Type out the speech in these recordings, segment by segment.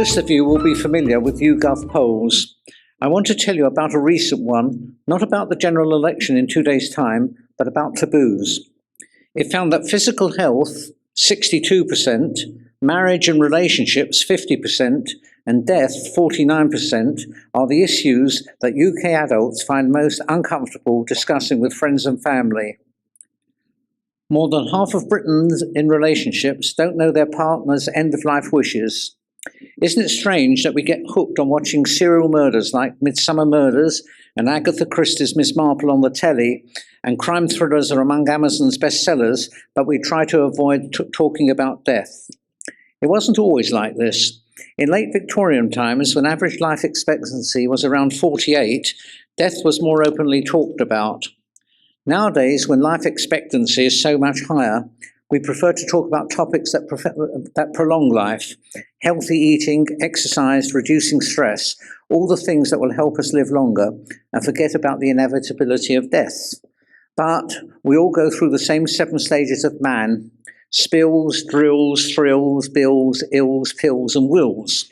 Most of you will be familiar with YouGov polls. I want to tell you about a recent one, not about the general election in 2 days' time, but about taboos. It found that physical health, 62%, marriage and relationships, 50%, and death, 49%, are the issues that UK adults find most uncomfortable discussing with friends and family. More than half of Britons in relationships don't know their partner's end-of-life wishes. Isn't it strange that we get hooked on watching serial murders like Midsummer Murders and Agatha Christie's Miss Marple on the telly, and crime thrillers are among Amazon's bestsellers, but we try to avoid talking about death? It wasn't always like this. In late Victorian times, when average life expectancy was around 48, death was more openly talked about. Nowadays, when life expectancy is so much higher, we prefer to talk about topics that prolong life: healthy eating, exercise, reducing stress, all the things that will help us live longer, and forget about the inevitability of death. But we all go through the same 7 stages of man: spills, drills, thrills, bills, ills, pills, and wills.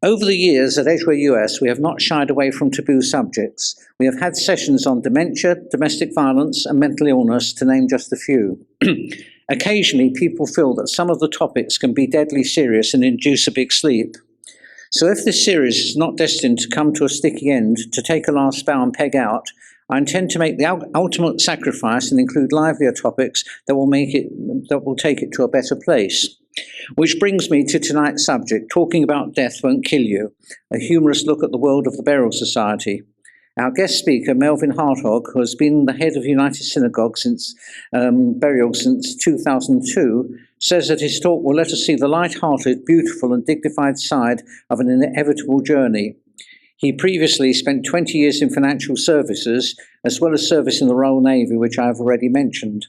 Over the years at Edgware US, we have not shied away from taboo subjects. We have had sessions on dementia, domestic violence, and mental illness, to name just a few. Occasionally, people feel that some of the topics can be deadly serious and induce a big sleep. So if this series is not destined to come to a sticky end, to take a last bow and peg out, I intend to make the ultimate sacrifice and include livelier topics that will take it to a better place. Which brings me to tonight's subject: talking about death won't kill you, a humorous look at the world of the Burial Society. Our guest speaker, Melvyn Hartog, who has been the head of United Synagogue Burial since 2002, says that his talk will let us see the light-hearted, beautiful and dignified side of an inevitable journey. He previously spent 20 years in financial services, as well as service in the Royal Navy, which I have already mentioned.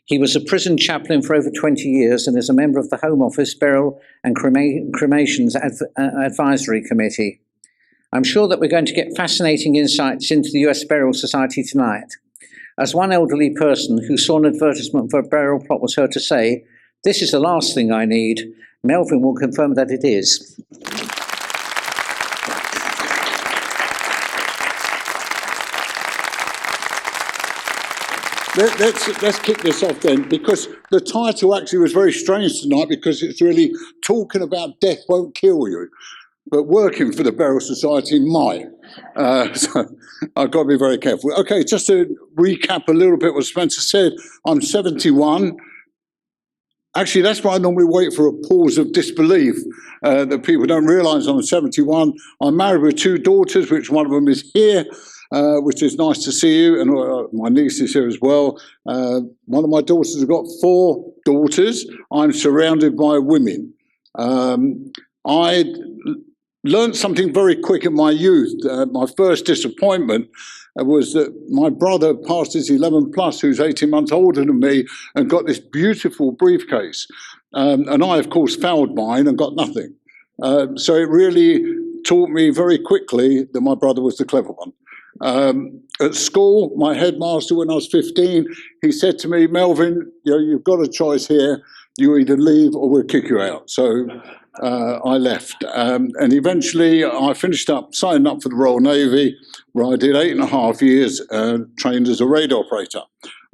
He was a prison chaplain for over 20 years and is a member of the Home Office Burial and Cremations Advisory Committee. I'm sure that we're going to get fascinating insights into the US Burial Society tonight. As one elderly person who saw an advertisement for a burial plot was heard to say, "This is the last thing I need," Melvyn will confirm that it is. Let's kick this off then, because the title actually was very strange tonight, because it's really talking about death won't kill you, but working for the Burial Society might. So I've got to be very careful. Okay, just to recap a little bit what Spencer said, I'm 71. Actually, that's why I normally wait for a pause of disbelief, that people don't realise I'm 71. I'm married with 2 daughters, which one of them is here. Which is nice to see you, and my niece is here as well. One of my daughters has got 4 daughters. I'm surrounded by women. I learned something very quick in my youth. My first disappointment was that my brother passed his 11 plus, who's 18 months older than me, and got this beautiful briefcase. And I, of course, fouled mine and got nothing. So it really taught me very quickly that my brother was the clever one. At school, my headmaster, when I was 15, he said to me, "Melvyn, you've got a choice here. You either leave or we'll kick you out." So I left. And eventually I finished up, signing up for the Royal Navy, where I did 8.5 years, trained as a radar operator.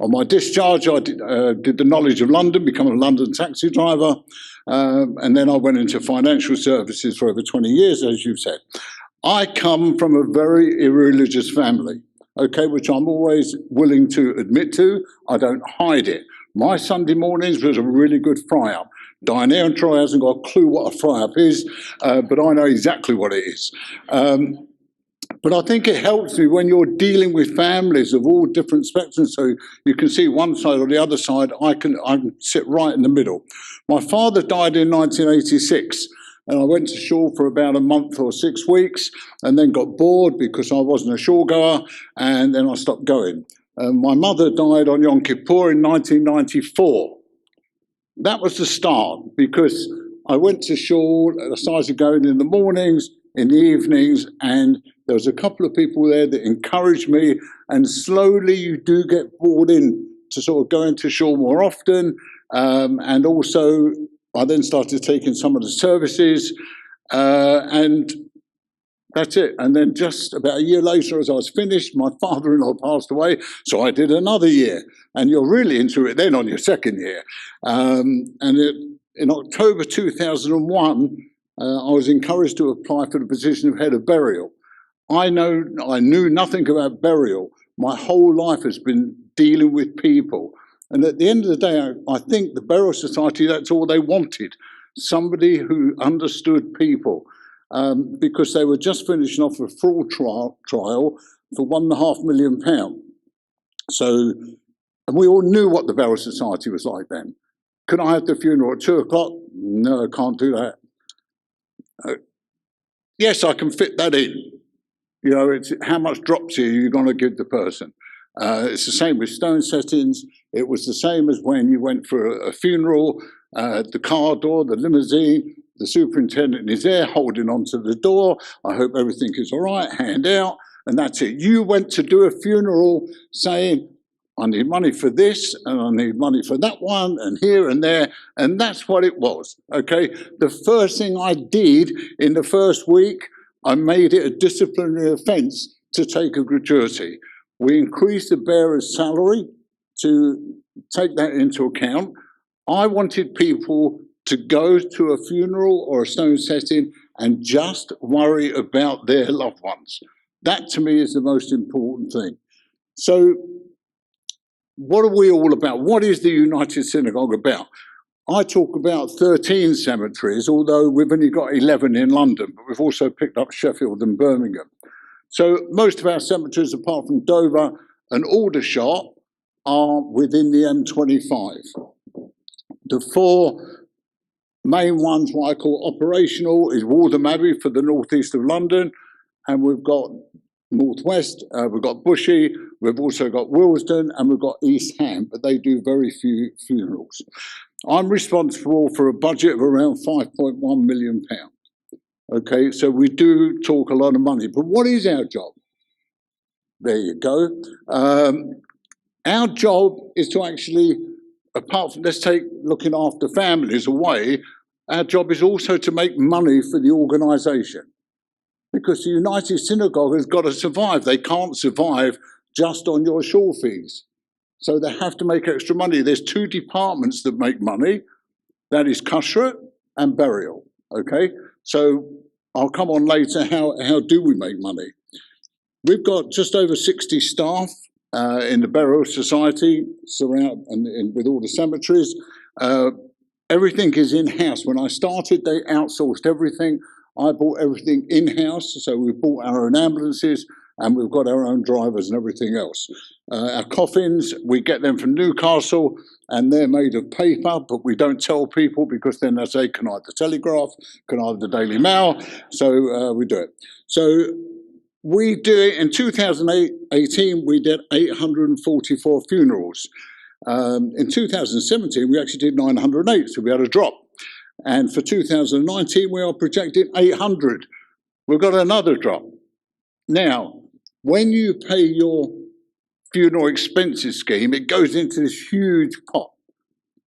On my discharge, I did the Knowledge of London, become a London taxi driver. And then I went into financial services for over 20 years, as you said. I come from a very irreligious family, okay, which I'm always willing to admit to. I don't hide it. My Sunday mornings was a really good fry-up. Diane and Troy hasn't got a clue what a fry-up is, but I know exactly what it is. But I think it helps me when you're dealing with families of all different spectrums, so you can see one side or the other side. I can sit right in the middle. My father died in 1986. And I went to shore for about a month or 6 weeks, and then got bored because I wasn't a shore goer, and then I stopped going. My mother died on Yom Kippur in 1994. That was the start, because I went to shore, I started going in the mornings, in the evenings, and there was a couple of people there that encouraged me, and slowly you do get brought in to sort of go into shore more often, and also I then started taking some of the services, and that's it. And then just about a year later, as I was finished, my father-in-law passed away, so I did another year. And you're really into it then on your second year. In October 2001, I was encouraged to apply for the position of head of burial. I knew nothing about burial. My whole life has been dealing with people. And at the end of the day, I think the Burial Society, that's all they wanted. Somebody who understood people. Because they were just finishing off a fraud trial for £1.5 million. So, and we all knew what the Burial Society was like then. Can I have the funeral at 2 o'clock? No, I can't do that. Yes, I can fit that in. You know, it's how much drops here you're going to give the person. It's the same with stone settings. It was the same as when you went for a funeral, the car door, the limousine, the superintendent is there holding onto the door. I hope everything is all right, hand out, and that's it. You went to do a funeral saying, I need money for this, and I need money for that one, and here and there, and that's what it was, okay? The first thing I did in the first week, I made it a disciplinary offence to take a gratuity. We increased the bearer's salary to take that into account. I wanted people to go to a funeral or a stone setting and just worry about their loved ones. That to me is the most important thing. So what are we all about? What is the United Synagogue about? I talk about 13 cemeteries, although we've only got 11 in London, but we've also picked up Sheffield and Birmingham. So most of our cemeteries, apart from Dover and Aldershot, are within the M25. The four main ones, what I call operational, is Waldham Abbey for the northeast of London, and we've got northwest, we've got Bushy, we've also got Willesden, and we've got East Ham, but they do very few funerals. I'm responsible for a budget of around £5.1 million. Okay, so we do talk a lot of money, but what is our job? There you go. Our job is to actually, apart from, let's take looking after families away, our job is also to make money for the organisation. Because the United Synagogue has got to survive. They can't survive just on your shul fees. So they have to make extra money. There's two departments that make money. That is kashrut and burial, okay? So I'll come on later, how do we make money? We've got just over 60 staff in the Burial Society, with all the cemeteries. Everything is in-house. When I started, they outsourced everything. I bought everything in-house, so we bought our own ambulances, and we've got our own drivers and everything else. Our coffins, we get them from Newcastle, and they're made of paper, but we don't tell people because then they say, can I have the Telegraph? Can I have the Daily Mail? So we do it. So we do it in 2018, we did 844 funerals. In 2017, we actually did 908, so we had a drop. And for 2019, we are projecting 800. We've got another drop. Now, when you pay your funeral expenses scheme, it goes into this huge pot.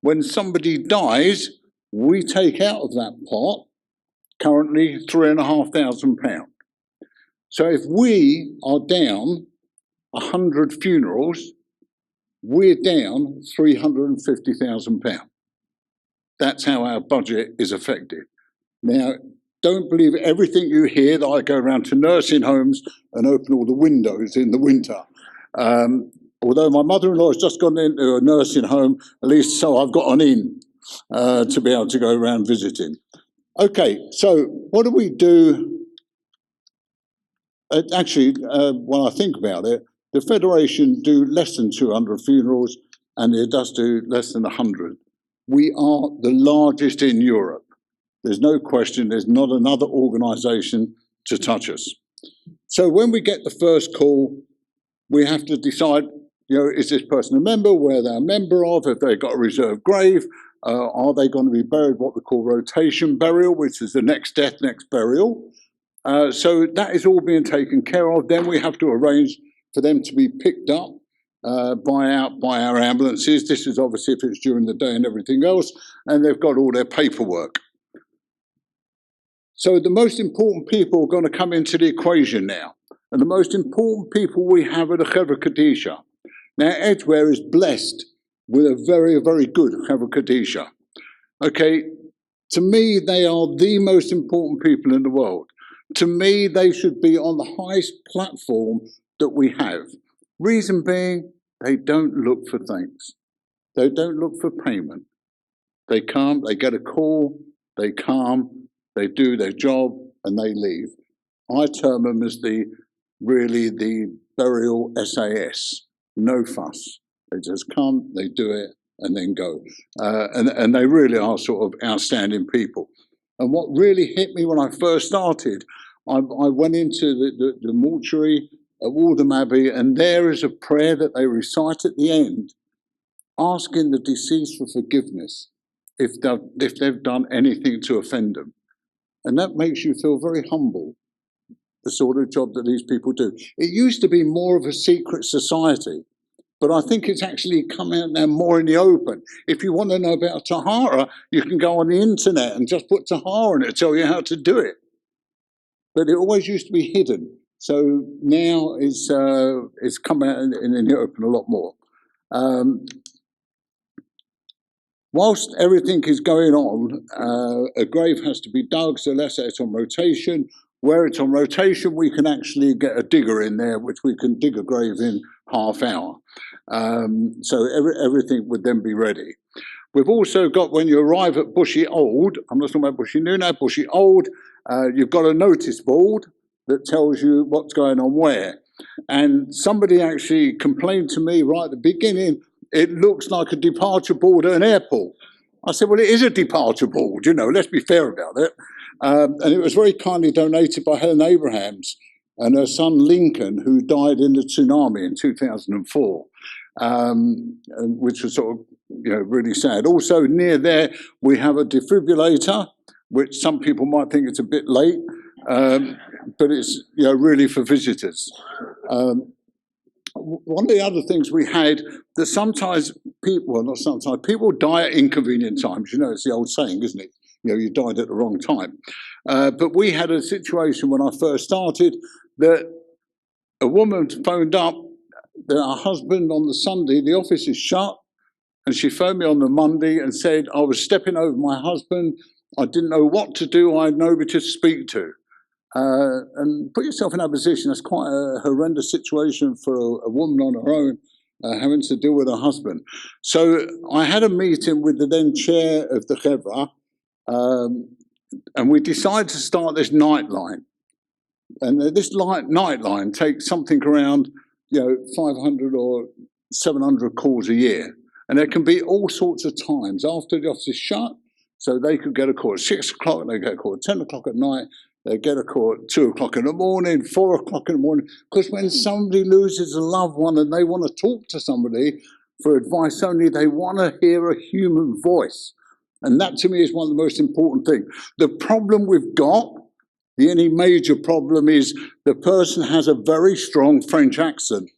When somebody dies, we take out of that pot currently £3,500. So if we are down 100 funerals, we're down £350,000. That's how our budget is affected. Now, don't believe everything you hear that I go around to nursing homes and open all the windows in the winter. Although my mother-in-law has just gone into a nursing home, at least so I've got an in to be able to go around visiting. Okay, so what do we do? Actually, when I think about it, the Federation do less than 200 funerals and it does do less than 100. We are the largest in Europe. There's no question, there's not another organisation to touch us. So when we get the first call, we have to decide, is this person a member, where they're a member of, have they got a reserved grave, are they going to be buried what we call rotation burial, which is the next death, next burial. So that is all being taken care of. Then we have to arrange for them to be picked up by our ambulances. This is obviously if it's during the day and everything else, and they've got all their paperwork. So the most important people are going to come into the equation now. And the most important people we have are the Chevra Kadisha. Now, Edgware is blessed with a very, very good Chevra Kadisha. Okay, to me, they are the most important people in the world. To me, they should be on the highest platform that we have. Reason being, they don't look for things. They don't look for payment. They come, they get a call, they come, they do their job, and they leave. I term them as really the burial SAS. No fuss. They just come, they do it, and then go. And they really are sort of outstanding people. And what really hit me when I first started, I went into the mortuary at Waldham Abbey, and there is a prayer that they recite at the end, asking the deceased for forgiveness if they've done anything to offend them. And that makes you feel very humble, the sort of job that these people do. It used to be more of a secret society, but I think it's actually come out now more in the open. If you want to know about Tahara, you can go on the internet and just put Tahara and it'll tell you how to do it. But it always used to be hidden. So now it's come out in the open a lot more. Whilst everything is going on, a grave has to be dug, so let's say it's on rotation. Where it's on rotation, we can actually get a digger in there, which we can dig a grave in half hour. So everything would then be ready. We've also got, when you arrive at Bushy Old, I'm not talking about Bushy New now, Bushy Old, you've got a notice board that tells you what's going on where. And somebody actually complained to me right at the beginning, it looks like a departure board at an airport. I said, well, it is a departure board, you know, let's be fair about it. And it was very kindly donated by Helen Abrahams and her son Lincoln, who died in the tsunami in 2004, which was sort of, you know, really sad. Also near there, we have a defibrillator, which some people might think it's a bit late, but it's, you know, really for visitors. One of the other things we had, that sometimes people, well, not sometimes, people die at inconvenient times. You know, it's the old saying, isn't it? You know, you died at the wrong time. But we had a situation when I first started that a woman phoned up that her husband on the Sunday, the office is shut, and she phoned me on the Monday and said, I was stepping over my husband, I didn't know what to do, I had nobody to speak to. And put yourself in that position, that's quite a horrendous situation for a woman on her own, having to deal with her husband. So I had a meeting with the then chair of the Chevra, and we decided to start this nightline. And this nightline takes something around, you know, 500 or 700 calls a year. And there can be all sorts of times after the office is shut. So they could get a call at 6 o'clock, they get a call at 10 o'clock at night, they get a call at 2 o'clock in the morning, 4 o'clock in the morning. Because when somebody loses a loved one and they want to talk to somebody for advice only, they want to hear a human voice. And that to me is one of the most important things. The problem we've got, the only major problem, is the person has a very strong French accent.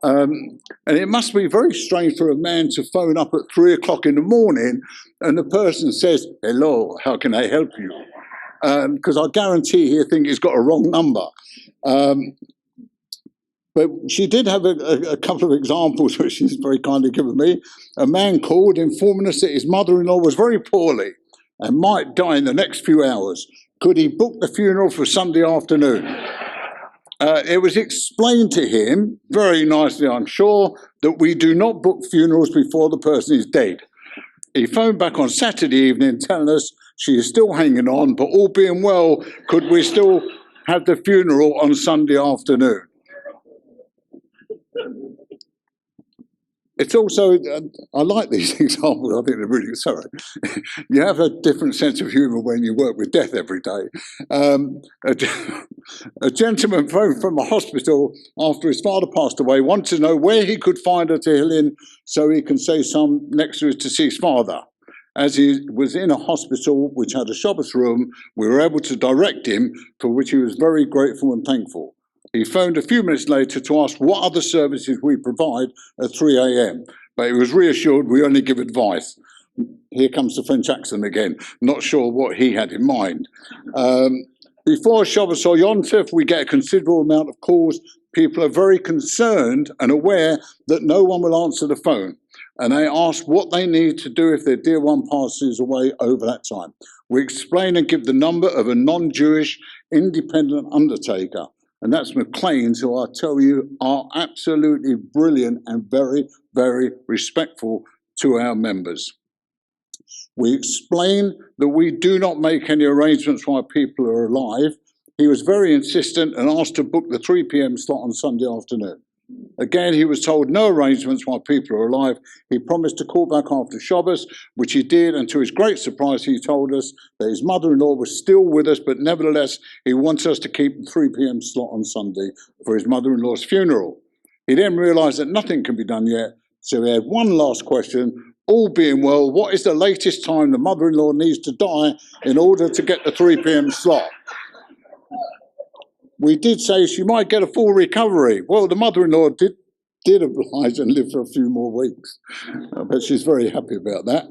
And it must be very strange for a man to phone up at 3 o'clock in the morning and the person says, hello, how can I help you? Because I guarantee he'll think he's got a wrong number. But she did have a couple of examples which she's very kindly given me. A man called informing us that his mother-in-law was very poorly and might die in the next few hours. Could he book the funeral for Sunday afternoon? It was explained to him, very nicely I'm sure, that we do not book funerals before the person is dead. He phoned back on Saturday evening telling us she is still hanging on, but all being well, could we still have the funeral on Sunday afternoon? It's also, I like these examples, I think they're really, sorry. You have a different sense of humour when you work with death every day. A gentleman phoned from a hospital after his father passed away, wanted to know where he could find a Tehillim so he can say some next to his deceased father. As he was in a hospital which had a Shabbos room, we were able to direct him, for which he was very grateful and thankful. He phoned a few minutes later to ask what other services we provide at 3 a.m, but he was reassured we only give advice. Here comes the French accent again, not sure what he had in mind. Before Shabbos or Yom Tov, we get a considerable amount of calls. People are very concerned and aware that no one will answer the phone, and they ask what they need to do if their dear one passes away over that time. We explain and give the number of a non-Jewish independent undertaker, and that's McLean's, who I tell you are absolutely brilliant and very, very respectful to our members. We explain that we do not make any arrangements while people are alive. He was very insistent and asked to book the 3 p.m. slot on Sunday afternoon. Again, he was told no arrangements while people are alive. He promised to call back after Shabbos, which he did, and to his great surprise, he told us that his mother-in-law was still with us, but nevertheless, he wants us to keep the 3 p.m. slot on Sunday for his mother-in-law's funeral. He then realised that nothing can be done yet, so he had one last question. All being well, what is the latest time the mother-in-law needs to die in order to get the 3 p.m. slot? We did say she might get a full recovery. Well, the mother-in-law did oblige and live for a few more weeks. But she's very happy about that.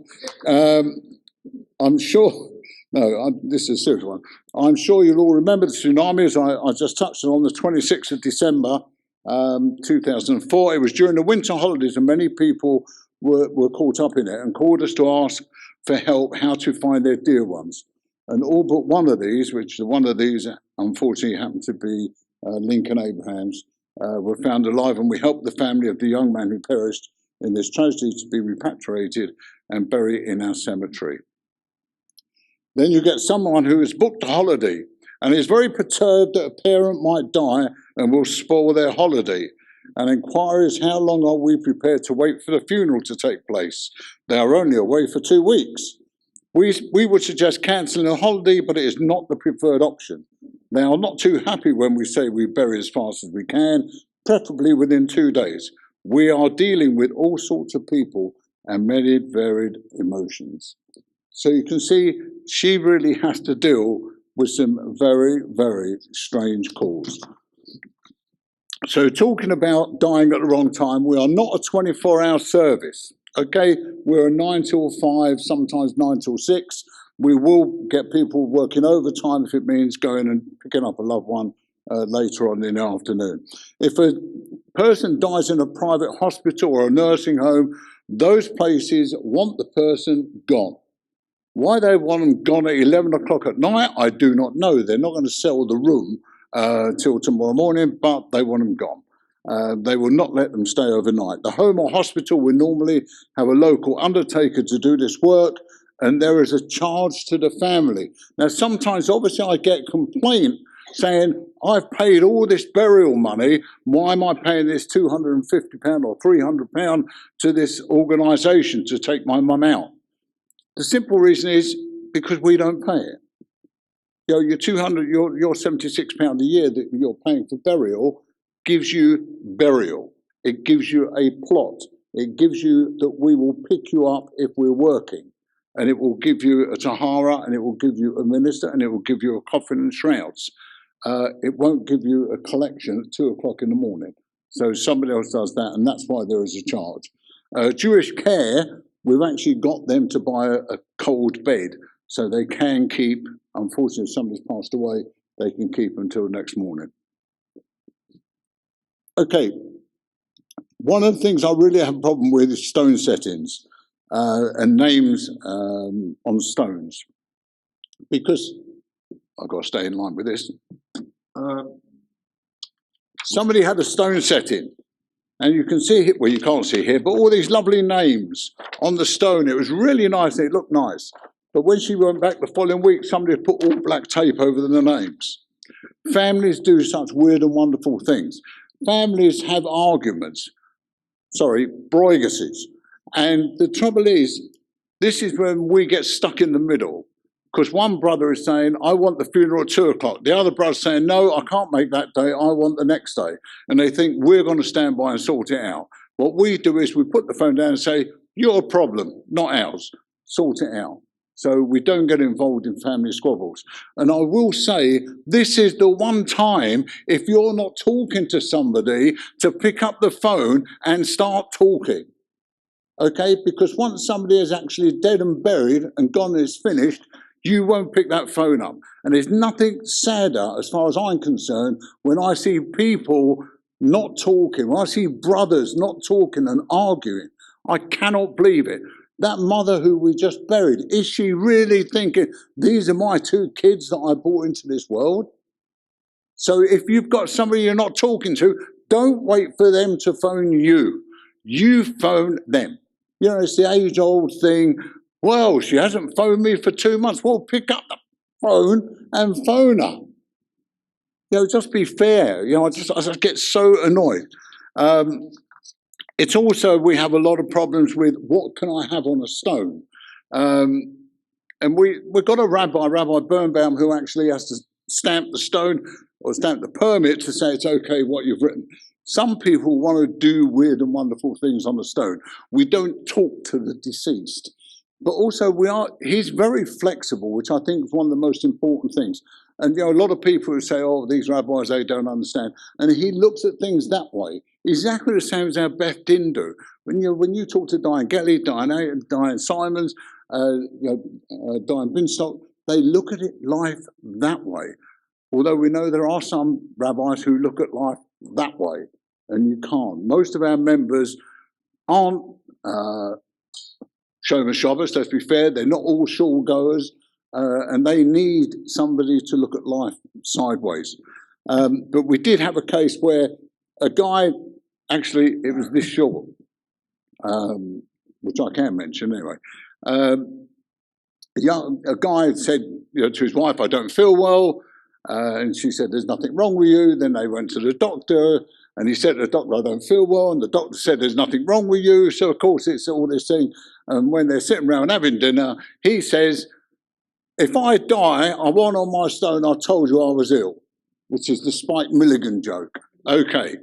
I'm sure, this is a serious one. I'm sure you'll all remember the tsunami, as I just touched on the 26th of December, 2004. It was during the winter holidays, and many people were caught up in it and called us to ask for help how to find their dear ones. And all but one of these, which one of these unfortunately happened to be Lincoln Abrahams, were found alive, and we helped the family of the young man who perished in this tragedy to be repatriated and buried in our cemetery. Then you get someone who has booked a holiday and is very perturbed that a parent might die and will spoil their holiday, and inquires how long are we prepared to wait for the funeral to take place. They are only away for 2 weeks. We would suggest cancelling a holiday, but it is not the preferred option. They are not too happy when we say we bury as fast as we can, preferably within 2 days. We are dealing with all sorts of people and many varied emotions. So you can see she really has to deal with some very, very strange calls. So talking about dying at the wrong time, we are not a 24-hour service. Okay, we're a 9 till 5, sometimes 9 till 6. We will get people working overtime if it means going and picking up a loved one later on in the afternoon. If a person dies in a private hospital or a nursing home, those places want the person gone. Why they want them gone at 11 o'clock at night, I do not know. They're not going to sell the room till tomorrow morning, but they want them gone. They will not let them stay overnight. The home or hospital will normally have a local undertaker to do this work, and there is a charge to the family. Now, sometimes, obviously, I get complaint saying, I've paid all this burial money, why am I paying this £250 or £300 to this organisation to take my mum out? The simple reason is because we don't pay it. You know, your £76 a year that you're paying for burial gives you burial. It gives you a plot. It gives you that we will pick you up if we're working. And it will give you a tahara, and it will give you a minister, and it will give you a coffin and shrouds. It won't give you a collection at 2 o'clock in the morning. So somebody else does that, and that's why there is a charge. Jewish Care, we've actually got them to buy a cold bed, so they can keep, unfortunately if somebody's passed away, they can keep until the next morning. Okay, one of the things I really have a problem with is stone settings and names on stones, because I've got to stay in line with this. Somebody had a stone setting, and you can see it, well, you can't see here, but all these lovely names on the stone. It was really nice, and it looked nice. But when she went back the following week, somebody had put all black tape over the names. Families do such weird and wonderful things. Families have arguments, broiguses. And the trouble is, this is when we get stuck in the middle, because one brother is saying, I want the funeral at 2 o'clock. The other brother's saying, no, I can't make that day, I want the next day. And they think we're going to stand by and sort it out. What we do is we put the phone down and say, your problem, not ours, sort it out. So we don't get involved in family squabbles. And I will say, this is the one time, if you're not talking to somebody, to pick up the phone and start talking. Okay? Because once somebody is actually dead and buried and gone and is finished, you won't pick that phone up. And there's nothing sadder, as far as I'm concerned, when I see people not talking, when I see brothers not talking and arguing. I cannot believe it. That mother who we just buried, is she really thinking, these are my two kids that I brought into this world? So if you've got somebody you're not talking to, don't wait for them to phone you. You phone them. You know, it's the age-old thing. Well, she hasn't phoned me for 2 months. Well, pick up the phone and phone her. You know, just be fair. You know, I just get so annoyed. It's also, we have a lot of problems with what can I have on a stone? And we've got a Rabbi Birnbaum, who actually has to stamp the stone or stamp the permit to say it's okay what you've written. Some people want to do weird and wonderful things on the stone. We don't talk to the deceased. But also he's very flexible, which I think is one of the most important things. And you know, a lot of people who say, oh, these rabbis, they don't understand. And he looks at things that way, exactly the same as how Beth Din do. When you talk to Diane Gelly, Diane Simons, Diane Binstock, they look at it life that way. Although we know there are some rabbis who look at life that way, and you can't. Most of our members aren't Shomer Shabbos, let's be fair, they're not all shul goers, and they need somebody to look at life sideways. But we did have a case where a guy, actually, it was this shul, which I can mention anyway. A guy said, you know, to his wife, I don't feel well. And she said, there's nothing wrong with you. Then they went to the doctor, and he said to the doctor, I don't feel well. And the doctor said, there's nothing wrong with you. So, of course, it's all this thing. And when they're sitting around having dinner, he says, if I die, I want on my stone, I told you I was ill, which is the Spike Milligan joke. Okay.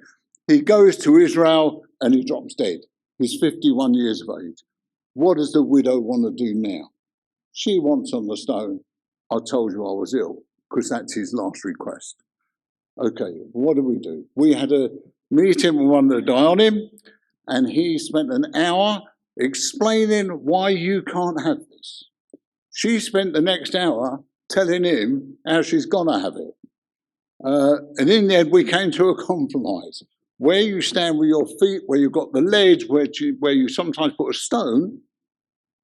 He goes to Israel and he drops dead. He's 51 years of age. What does the widow want to do now? She wants on the stone, I told you I was ill, because that's his last request. Okay, what do? We had a meeting with one of the Dayanim, and he spent an hour explaining why you can't have this. She spent the next hour telling him how she's going to have it. And in the end, we came to a compromise. Where you stand with your feet, where you've got the ledge, where you sometimes put a stone,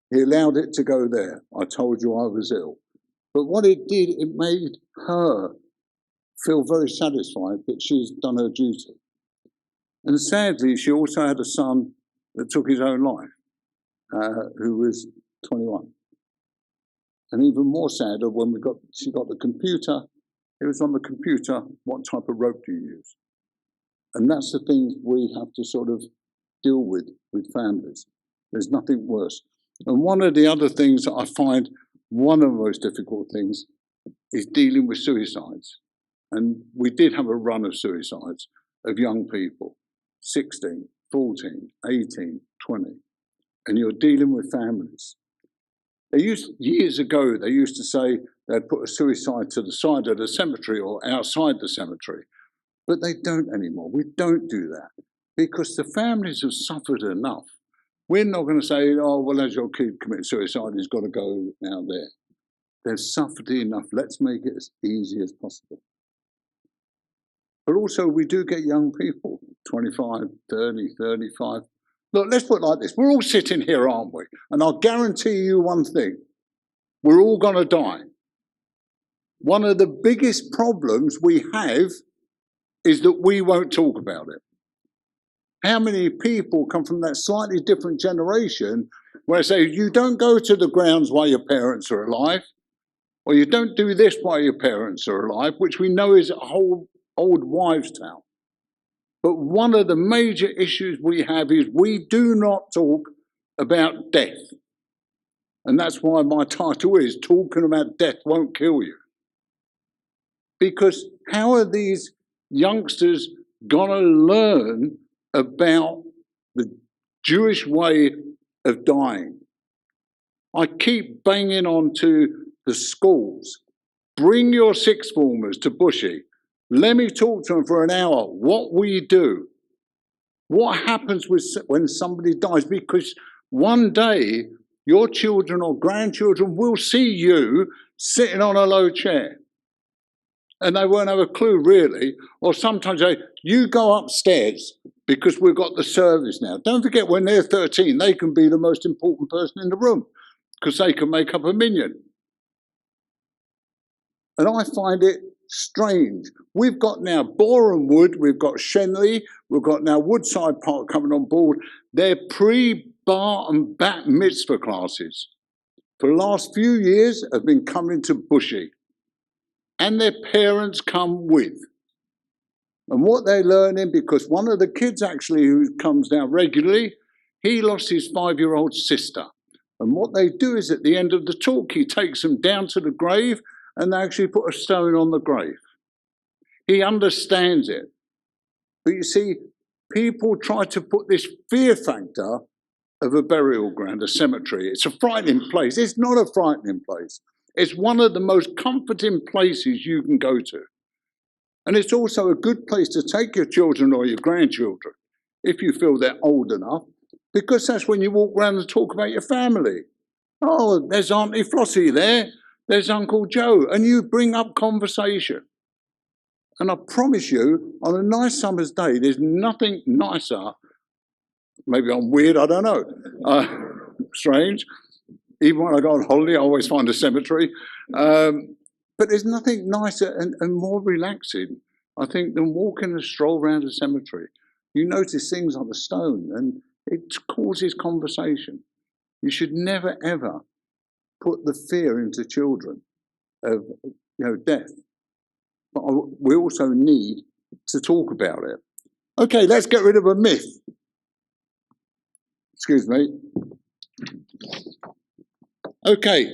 he allowed it to go there. I told you I was ill. But what it did, it made her feel very satisfied that she's done her duty. And sadly, she also had a son that took his own life, who was 21. And even more sadder, when she got the computer, it was on the computer, what type of rope do you use? And that's the things we have to sort of deal with families. There's nothing worse. And one of the other things that I find one of the most difficult things is dealing with suicides. And we did have a run of suicides of young people, 16, 14, 18, 20. And you're dealing with families. Years ago, they used to say they'd put a suicide to the side of the cemetery or outside the cemetery. But they don't anymore. We don't do that because the families have suffered enough. We're not going to say, oh, well, as your kid commits suicide, he's got to go out there. They've suffered enough. Let's make it as easy as possible. But also, we do get young people, 25, 30, 35. Look, let's put it like this. We're all sitting here, aren't we? And I'll guarantee you one thing. We're all going to die. One of the biggest problems we have is that we won't talk about it. How many people come from that slightly different generation where I say, you don't go to the grounds while your parents are alive, or you don't do this while your parents are alive, which we know is a whole old wives' tale. But one of the major issues we have is we do not talk about death. And that's why my title is Talking About Death Won't Kill You. Because how are these youngsters going to learn about the Jewish way of dying? I keep banging on to the schools. Bring your sixth formers to Bushy. Let me talk to them for an hour. What we do. What happens when somebody dies? Because one day your children or grandchildren will see you sitting on a low chair. And they won't have a clue, really. Or sometimes they, you go upstairs because we've got the service now. Don't forget, when they're 13, they can be the most important person in the room because they can make up a minion. And I find it strange. We've got now Boreham Wood, we've got Shenley, we've got now Woodside Park coming on board. They're pre-bar and bat mitzvah classes. For the last few years have been coming to Bushy. And their parents come with. And what they're learning, because one of the kids actually who comes down regularly, he lost his 5-year-old sister. And what they do is at the end of the talk, he takes them down to the grave and they actually put a stone on the grave. He understands it. But you see, people try to put this fear factor of a burial ground, a cemetery. It's a frightening place. It's not a frightening place. It's one of the most comforting places you can go to. And it's also a good place to take your children or your grandchildren, if you feel they're old enough, because that's when you walk around and talk about your family. Oh, there's Auntie Flossie there, there's Uncle Joe, and you bring up conversation. And I promise you, on a nice summer's day, there's nothing nicer. Maybe I'm weird, I don't know. Strange. Even when I go on holiday, I always find a cemetery. But there's nothing nicer and more relaxing, I think, than walking a stroll around a cemetery. You notice things on the stone and it causes conversation. You should never, ever put the fear into children of death. But we also need to talk about it. Okay, let's get rid of a myth. Excuse me. Okay,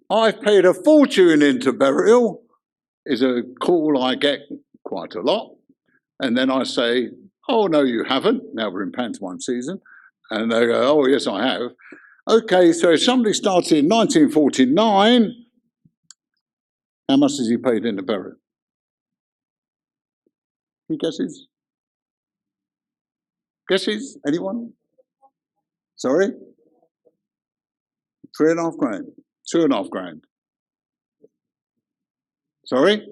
I've paid a fortune into burial is a call I get quite a lot. And then I say, oh, no, you haven't. Now we're in pantomime season. And they go, oh, yes, I have. Okay, so if somebody started in 1949, how much has he paid into burial? Any guesses? Guesses? Anyone? Sorry? 3.5 grand. 2.5 grand. Sorry?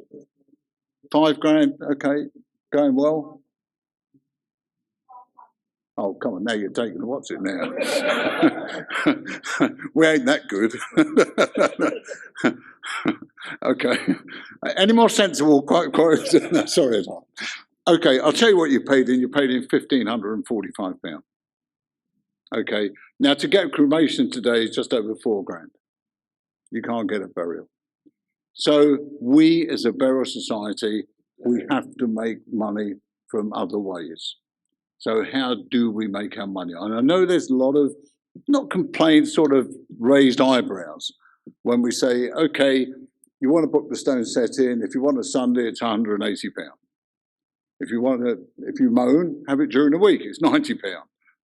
5 grand. Okay. Going well. Oh, come on. Now you're taking the what's it now. We ain't that good. Okay. Any more sensible? Quite. No, sorry. Okay. I'll tell you what you paid in. You paid in £1,545. Okay. Now, to get a cremation today is just over 4 grand. You can't get a burial. So we, as a burial society, we have to make money from other ways. So how do we make our money? And I know there's a lot of, not complaints, sort of raised eyebrows when we say, okay, you want to book the stone set in. If you want a Sunday, it's £180. If you moan, have it during the week. It's £90.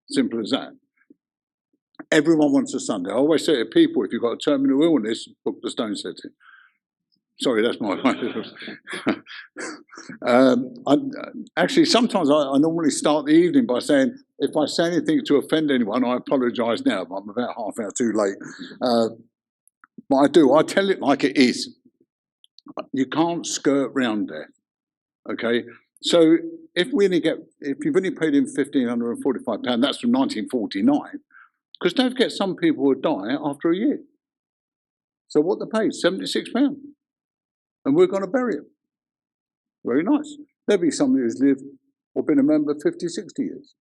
Simple as that. Everyone wants a Sunday. I always say to people, if you've got a terminal illness, book the stone setting. Sorry, that's my actually, sometimes I normally start the evening by saying, if I say anything to offend anyone, I apologise now, but I'm about half an hour too late. But I do. I tell it like it is. You can't skirt round death. Okay? So if you've only paid in £1,545, that's from 1949, because don't forget, some people would die after a year. So what they paid, £76. And we're going to bury them. Very nice. There'll be somebody who's lived or been a member 50, 60 years.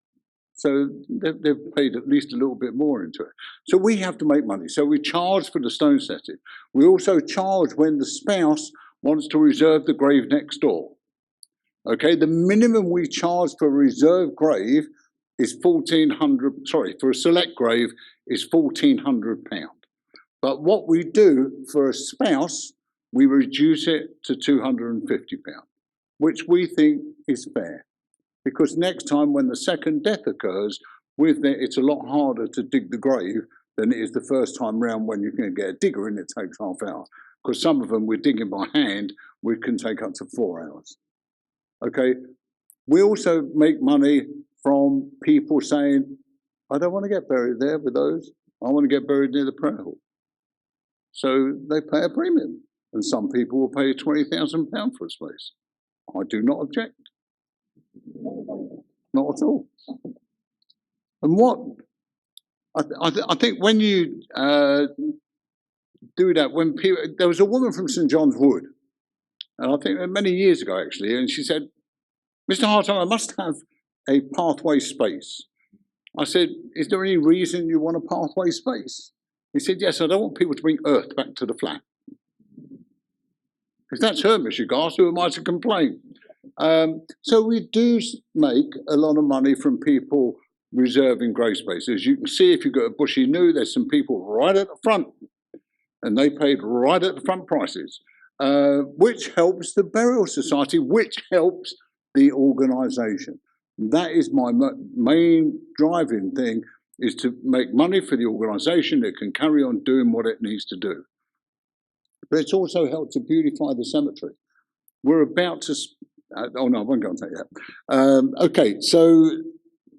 So they've paid at least a little bit more into it. So we have to make money. So we charge for the stone setting. We also charge when the spouse wants to reserve the grave next door. Okay, the minimum we charge for a reserved grave is for a select grave is £1,400. But what we do for a spouse, we reduce it to £250, which we think is fair. Because next time when the second death occurs, With that, it's a lot harder to dig the grave than it is the first time round when you can get a digger and it takes half hour. Because some of them we're digging by hand, we can take up to 4 hours. Okay, we also make money from people saying, I don't want to get buried there with those. I want to get buried near the prayer hall. So they pay a premium. And some people will pay £20,000 for a space. I do not object. Not at all. And what I think when you do that, when people, there was a woman from St John's Wood, and I think many years ago actually, and she said, Mr. Hartog, I must have a pathway space. I said, is there any reason you want a pathway space? He said, yes, I don't want people to bring earth back to the flat. If that's her, Mr. Garth, who am I to complain? So we do make a lot of money from people reserving grave spaces. You can see if you go to Bushy New, there's some people right at the front, and they paid right at the front prices, which helps the burial society, which helps the organisation. That is my main driving thing, is to make money for the organisation that can carry on doing what it needs to do. But it's also helped to beautify the cemetery. We're about to, oh no, I won't go and take that. Okay, so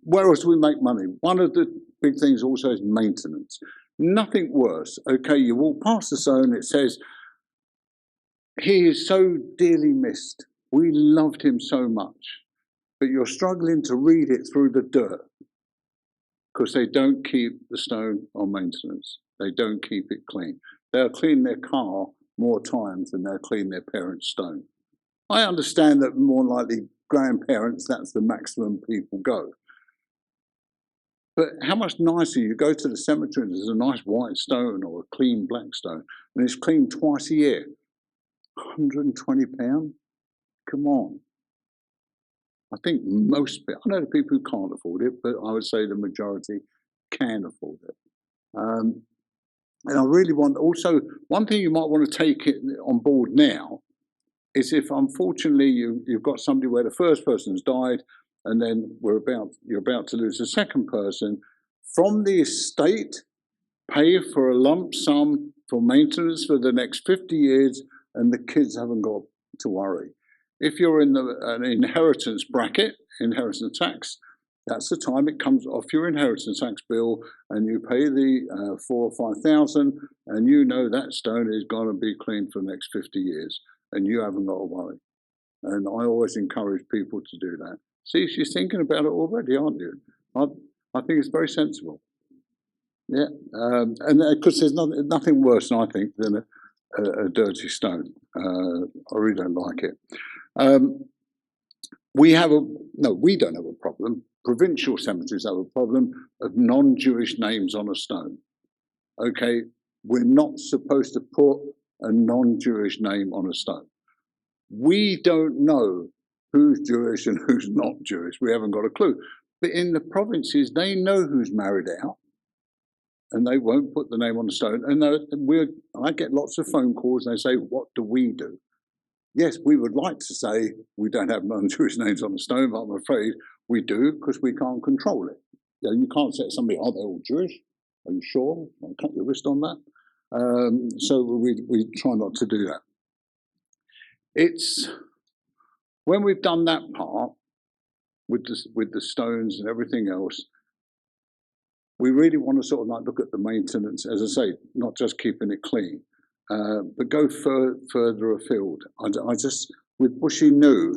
where else do we make money? One of the big things also is maintenance. Nothing worse. Okay, you walk past the stone, it says, he is so dearly missed. We loved him so much. But you're struggling to read it through the dirt because they don't keep the stone on maintenance. They don't keep it clean. They'll clean their car more times than they'll clean their parents' stone. I understand that more likely grandparents, that's the maximum people go. But how much nicer you go to the cemetery and there's a nice white stone or a clean black stone, and it's cleaned twice a year. £120? Come on. I think most people, I know the people who can't afford it, but I would say the majority can afford it. And I really want, also, one thing you might want to take it on board now is if unfortunately you've got somebody where the first person's died and then you're about to lose the second person, from the estate, pay for a lump sum for maintenance for the next 50 years and the kids haven't got to worry. If you're in an inheritance bracket, inheritance tax, that's the time it comes off your inheritance tax bill and you pay the 4,000 or 5,000 and you know that stone is going to be clean for the next 50 years and you haven't got to worry. And I always encourage people to do that. See, she's thinking about it already, aren't you? I think it's very sensible. Yeah, and because there's nothing worse, I think, than a dirty stone. I really don't like it. We don't have a problem. Provincial cemeteries have a problem of non-Jewish names on a stone. Okay, we're not supposed to put a non-Jewish name on a stone. We don't know who's Jewish and who's not Jewish. We haven't got a clue. But in the provinces, they know who's married out, and they won't put the name on the stone. And I get lots of phone calls, and they say, what do we do? Yes, we would like to say we don't have non-Jewish names on the stone, but I'm afraid we do because we can't control it. You can't say to somebody, are they all Jewish? Are you sure? I'll cut your wrist on that. So we try not to do that. It's when we've done that part with the stones and everything else, we really want to sort of like look at the maintenance, as I say, not just keeping it clean, but go further afield. I just, with Bushy New,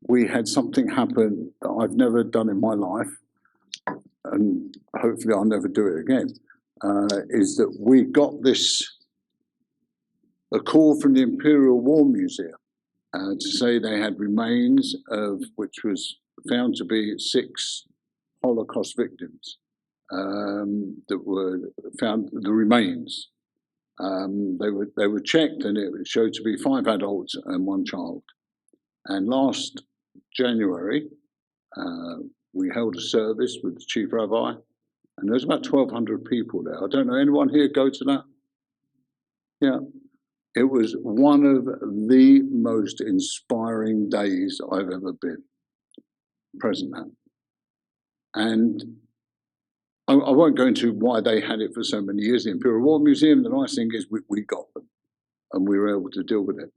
we had something happen that I've never done in my life, and hopefully I'll never do it again, is that we got a call from the Imperial War Museum to say they had remains of, which was found to be 6 Holocaust victims that were found, the remains. They were checked and it showed to be 5 adults and 1 child. And last January, we held a service with the Chief Rabbi, and there was about 1,200 people there. I don't know, anyone here go to that? Yeah. It was one of the most inspiring days I've ever been present at. And I won't go into why they had it for so many years. The Imperial War Museum, the nice thing is we got them and we were able to deal with it.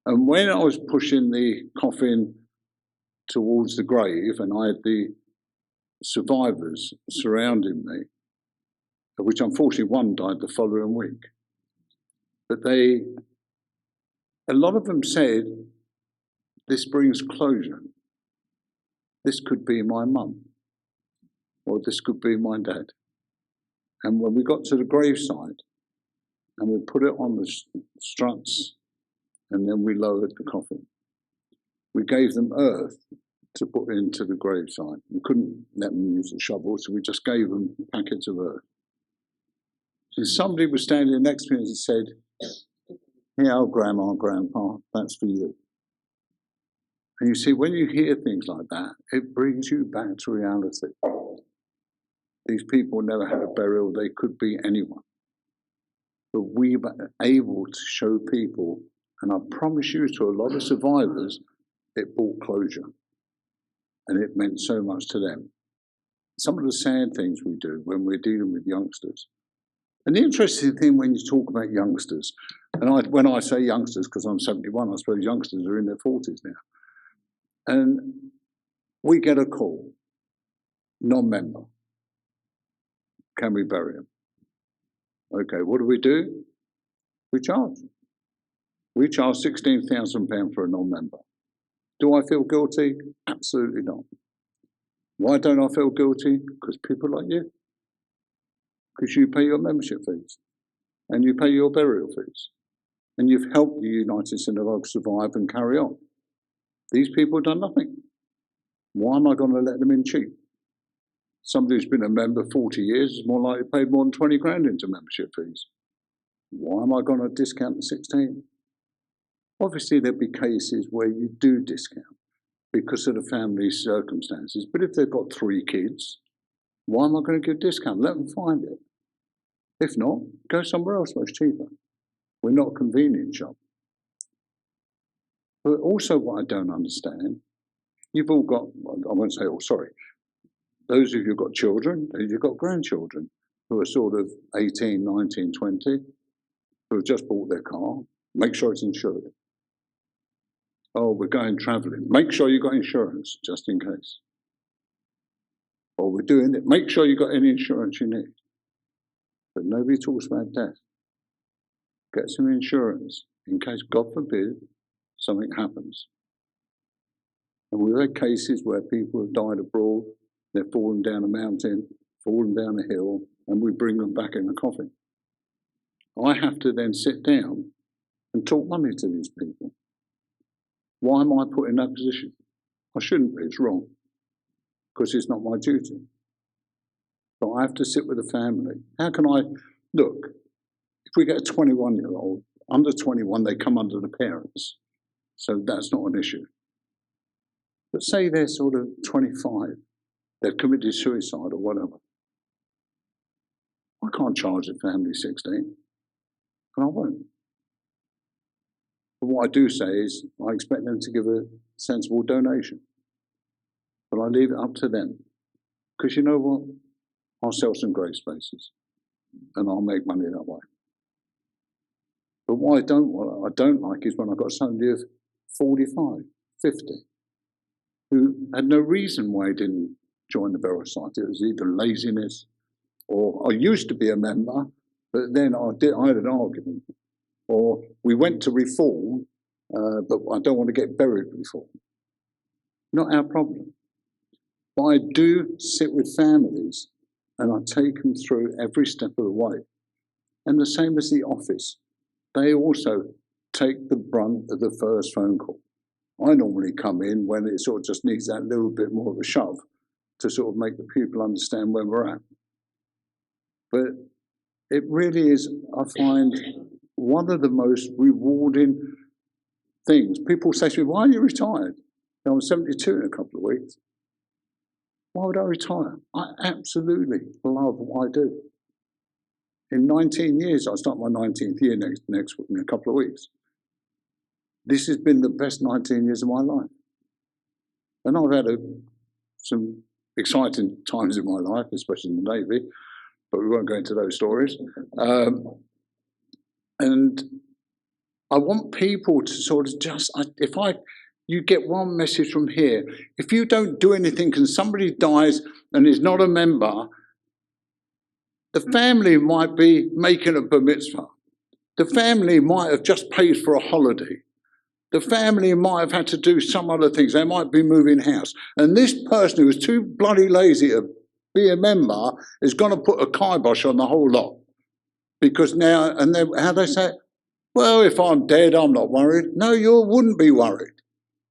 And when I was pushing the coffin towards the grave and I had the survivors surrounding me, of which unfortunately one died the following week, but a lot of them said, this brings closure. This could be my mum, or this could be my dad. And when we got to the graveside, and we put it on the struts, and then we lowered the coffin, we gave them earth to put into the graveside. We couldn't let them use a shovel, so we just gave them packets of earth. So somebody was standing next to me and said, here, Grandma, Grandpa, that's for you. And you see, when you hear things like that, it brings you back to reality. These people never had a burial. They could be anyone. But we were able to show people, and I promise you to a lot of survivors, it brought closure. And it meant so much to them. Some of the sad things we do when we're dealing with youngsters. And the interesting thing when you talk about youngsters, and when I say youngsters, because I'm 71, I suppose youngsters are in their 40s now. And we get a call, non-member. Can we bury him? Okay, what do? We charge. We charge £16,000 for a non-member. Do I feel guilty? Absolutely not. Why don't I feel guilty? Because people like you. Because you pay your membership fees. And you pay your burial fees. And you've helped the United Synagogue survive and carry on. These people have done nothing. Why am I going to let them in cheap? Somebody who's been a member 40 years is more likely to pay more than 20 grand into membership fees. Why am I going to discount the 16? Obviously, there'll be cases where you do discount because of the family circumstances. But if they've got 3 kids, why am I going to give a discount? Let them find it. If not, go somewhere else where it's cheaper. We're not a convenience shop. But also what I don't understand, you've all got, I won't say all, sorry, those of you who've got children, you've got grandchildren who are sort of 18, 19, 20, who have just bought their car, make sure it's insured. Oh, we're going travelling. Make sure you've got insurance, just in case. Or we're doing it. Make sure you've got any insurance you need. But nobody talks about death. Get some insurance in case, God forbid, something happens. And we've had cases where people have died abroad, they've fallen down a mountain, fallen down a hill, and we bring them back in a coffin. I have to then sit down and talk money to these people. Why am I put in that position? I shouldn't be, it's wrong, because it's not my duty. But I have to sit with the family. How can I, look, if we get a 21-year-old, under 21, they come under the parents. So that's not an issue. But say they're sort of 25, they've committed suicide or whatever. I can't charge the family 16, and I won't. But what I do say is I expect them to give a sensible donation. But I leave it up to them. Because you know what? I'll sell some grave spaces and I'll make money that way. But what I don't like is when I've got somebody of 45, 50, who had no reason why he didn't join the burial society. It was either laziness or I used to be a member, but then I had an argument. Or we went to reform, but I don't want to get buried reform. Not our problem. But I do sit with families and I take them through every step of the way. And the same as the office. They also take the brunt of the first phone call. I normally come in when it sort of just needs that little bit more of a shove to sort of make the people understand where we're at. But it really is, I find, one of the most rewarding things. People say to me, why are you retired? I'm 72 in a couple of weeks. Why would I retire? I absolutely love what I do. In 19 years, I start my 19th year next in a couple of weeks. This has been the best 19 years of my life. And I've had some exciting times in my life, especially in the Navy, but we won't go into those stories. And I want people to sort of you get one message from here. If you don't do anything and somebody dies and is not a member, the family might be making a bar mitzvah. The family might have just paid for a holiday. The family might have had to do some other things. They might be moving house. And this person who was too bloody lazy to be a member is going to put a kibosh on the whole lot. Because now, and then how they say, well, if I'm dead, I'm not worried. No, you wouldn't be worried.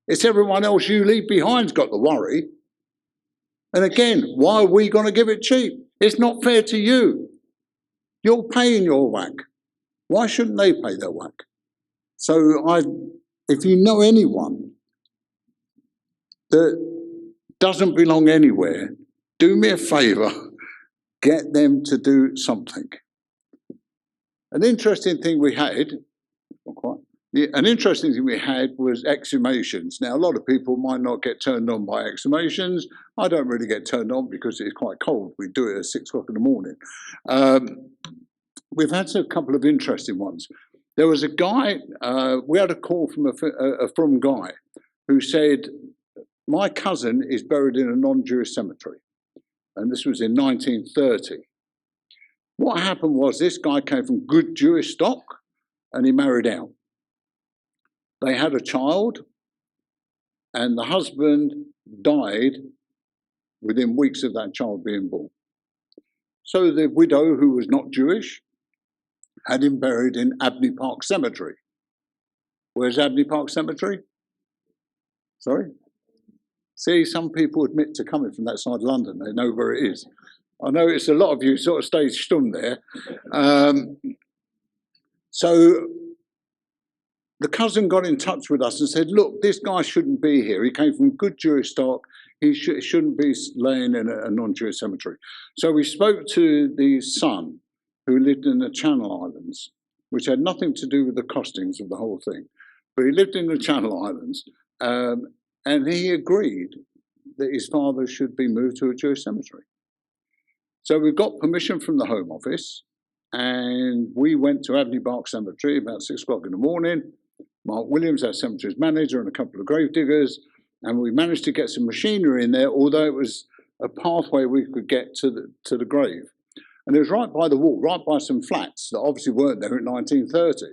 It's everyone else you leave behind's got the worry. And again, why are we going to give it cheap? It's not fair to you. You're paying your whack. Why shouldn't they pay their whack? So if you know anyone that doesn't belong anywhere, do me a favour, get them to do something. An interesting thing we had, was exhumations. Now, a lot of people might not get turned on by exhumations. I don't really get turned on because it's quite cold. We do it at 6 o'clock in the morning. We've had a couple of interesting ones. There was a guy, we had a call from a guy who said, my cousin is buried in a non-Jewish cemetery. And this was in 1930. What happened was this guy came from good Jewish stock and he married out. They had a child and the husband died within weeks of that child being born. So the widow, who was not Jewish, had him buried in Abney Park Cemetery. Where's Abney Park Cemetery? Sorry? See, some people admit to coming from that side of London. They know where it is. I notice a lot of you sort of stayed stumm there. So the cousin got in touch with us and said, look, this guy shouldn't be here. He came from good Jewish stock. He shouldn't be laying in a non-Jewish cemetery. So we spoke to the son who lived in the Channel Islands, which had nothing to do with the costings of the whole thing. But he lived in the Channel Islands, and he agreed that his father should be moved to a Jewish cemetery. So we got permission from the Home Office, and we went to Abney Park Cemetery about 6 o'clock in the morning. Mark Williams, our cemetery's manager, and a couple of grave diggers, and we managed to get some machinery in there, although it was a pathway we could get to the grave. And it was right by the wall, right by some flats that obviously weren't there in 1930.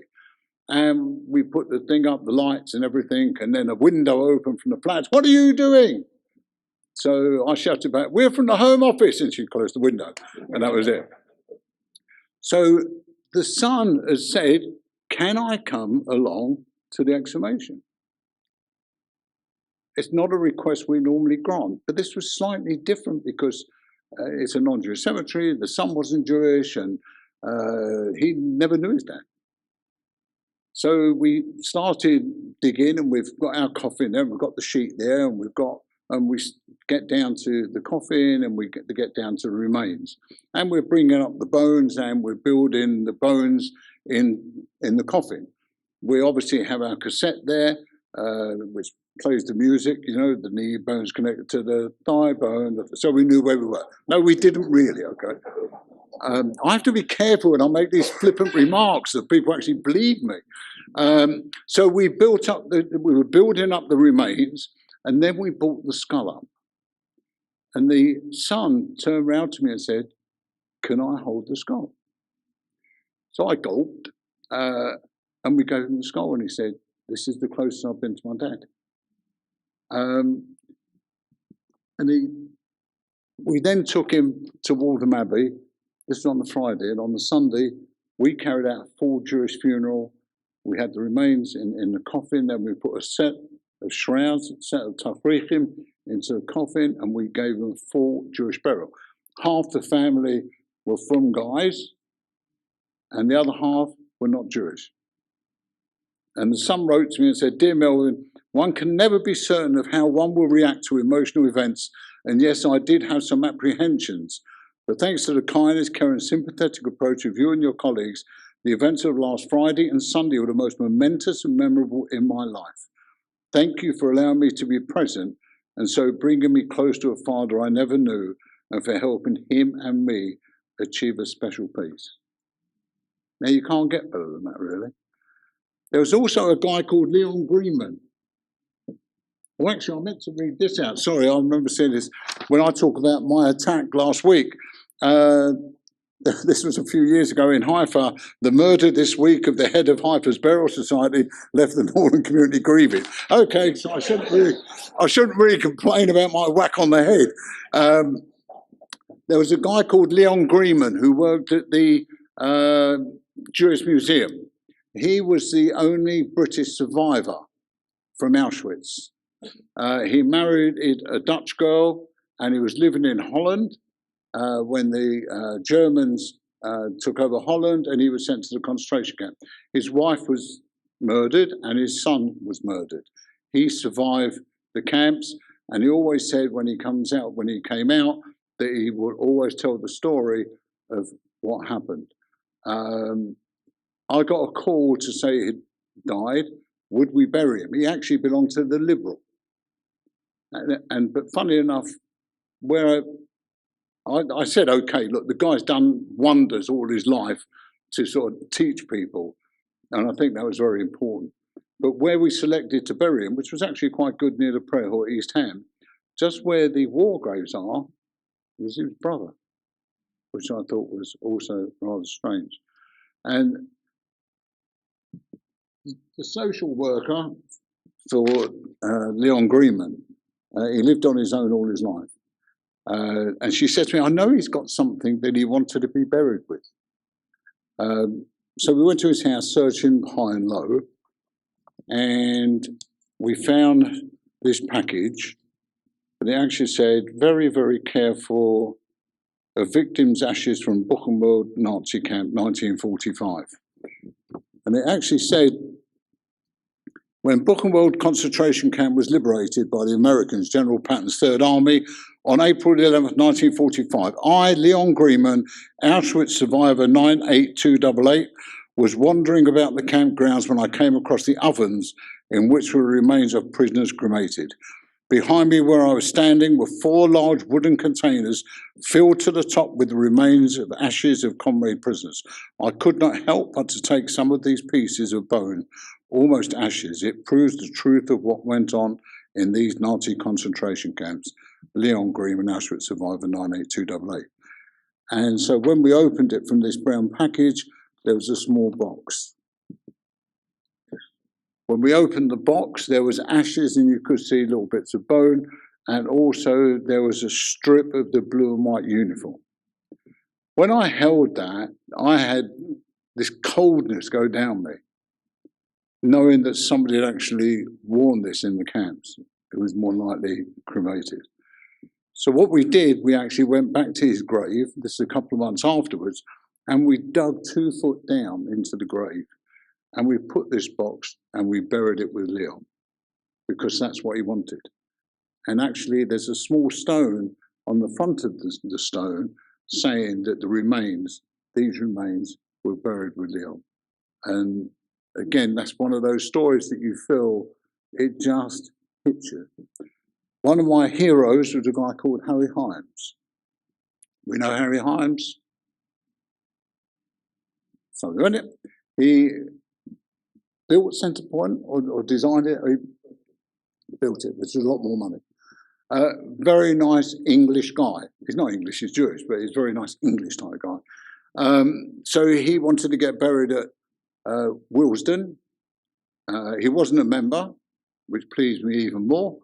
And we put the thing up, the lights and everything, and then a window opened from the flats. What are you doing? So I shouted back, we're from the Home Office, and she closed the window, and that was it. So the son has said, can I come along to the exhumation? It's not a request we normally grant, but this was slightly different because it's a non-Jewish cemetery, the son wasn't Jewish, and he never knew his dad. So we started digging, and we've got our coffin there, and we've got the sheet there, and we get down to the coffin, and we get down to the remains. And we're bringing up the bones, and we're building the bones in the coffin. We obviously have our cassette there, which plays the music, you know, the knee bone's connected to the thigh bone, so we knew where we were. No, we didn't really, okay? I have to be careful when I make these flippant remarks that people actually believe me. So we were building up the remains, and then we brought the skull up. And the son turned around to me and said, can I hold the skull? So I gulped, and we gave him the skull, and he said, this is the closest I've been to my dad. We then took him to Waltham Abbey. This was on the Friday, and on the Sunday, we carried out a full Jewish funeral. We had the remains in the coffin, then we put a set of shrouds, a set of tafrichim into the coffin, and we gave them full Jewish burial. Half the family were from guys, and the other half were not Jewish. And the son wrote to me and said, dear Melvyn, one can never be certain of how one will react to emotional events, and yes, I did have some apprehensions. But thanks to the kindness, care and sympathetic approach of you and your colleagues, the events of last Friday and Sunday were the most momentous and memorable in my life. Thank you for allowing me to be present and so bringing me close to a Father I never knew, and for helping him and me achieve a special peace. Now, you can't get better than that, really. There was also a guy called Leon Greenman. Well, actually, I meant to read this out. Sorry, I remember saying this when I talked about my attack last week. This was a few years ago in Haifa. The murder this week of the head of Haifa's Burial Society left the northern community grieving. Okay, so I shouldn't really complain about my whack on the head. There was a guy called Leon Greenman who worked at the Jewish Museum. He was the only British survivor from Auschwitz. He married a Dutch girl, and he was living in Holland when the Germans took over Holland, and he was sent to the concentration camp. His wife was murdered, and his son was murdered. He survived the camps, and he always said when he came out, that he would always tell the story of what happened. I got a call to say he'd died. Would we bury him? He actually belonged to the Liberal. But funny enough, where I said, okay, look, the guy's done wonders all his life to sort of teach people, and I think that was very important. But where we selected to bury him, which was actually quite good near the prayer hall at East Ham, just where the war graves are, was his brother, which I thought was also rather strange. And the social worker for Leon Greenman, he lived on his own all his life. And she said to me, I know he's got something that he wanted to be buried with. So we went to his house, searching high and low, and we found this package. And it actually said, very, very careful, a victim's ashes from Buchenwald Nazi camp, 1945. And it actually said, when Buchenwald concentration camp was liberated by the Americans, General Patton's Third Army, on April 11, 1945, I, Leon Greenman, Auschwitz survivor 98288, was wandering about the campgrounds when I came across the ovens in which were remains of prisoners cremated. Behind me where I was standing were 4 large wooden containers filled to the top with the remains of ashes of comrade prisoners. I could not help but to take some of these pieces of bone, almost ashes. It proves the truth of what went on in these Nazi concentration camps. Leon Greenman, Auschwitz survivor 98288. And so when we opened it from this brown package, there was a small box. When we opened the box, there was ashes and you could see little bits of bone, and also there was a strip of the blue and white uniform. When I held that, I had this coldness go down me, knowing that somebody had actually worn this in the camps. It was more likely cremated. So what we did, we actually went back to his grave, this is a couple of months afterwards, and we dug 2 foot down into the grave. And we put this box and we buried it with Leon because that's what he wanted. And actually, there's a small stone on the front of the stone saying that these remains were buried with Leon. And again, that's one of those stories that you feel it just hits you. One of my heroes was a guy called Harry Himes. We know Harry Himes. So, he built Centrepoint or designed it, or he built it, which is a lot more money. Very nice English guy. He's not English, he's Jewish, but he's a very nice English type guy. So he wanted to get buried at Willesden. He wasn't a member, which pleased me even more.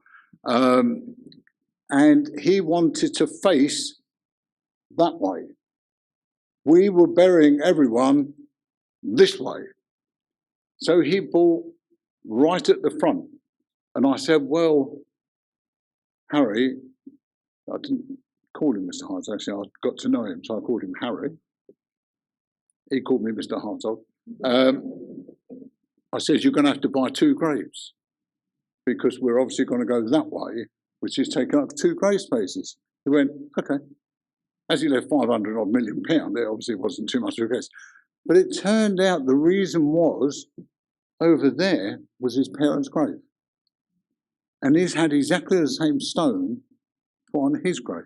And he wanted to face that way. We were burying everyone this way. So he bought right at the front. And I said, well, Harry, I didn't call him Mr. Hartog, actually, I got to know him, so I called him Harry. He called me Mr. Hartog. I said, you're going to have to buy 2 graves because we're obviously going to go that way, which is taking up 2 grave spaces. He went, okay. As he left £500 odd million, it obviously wasn't too much of a guess. But it turned out the reason was over there was his parents' grave. and he's had exactly the same stone put on his grave.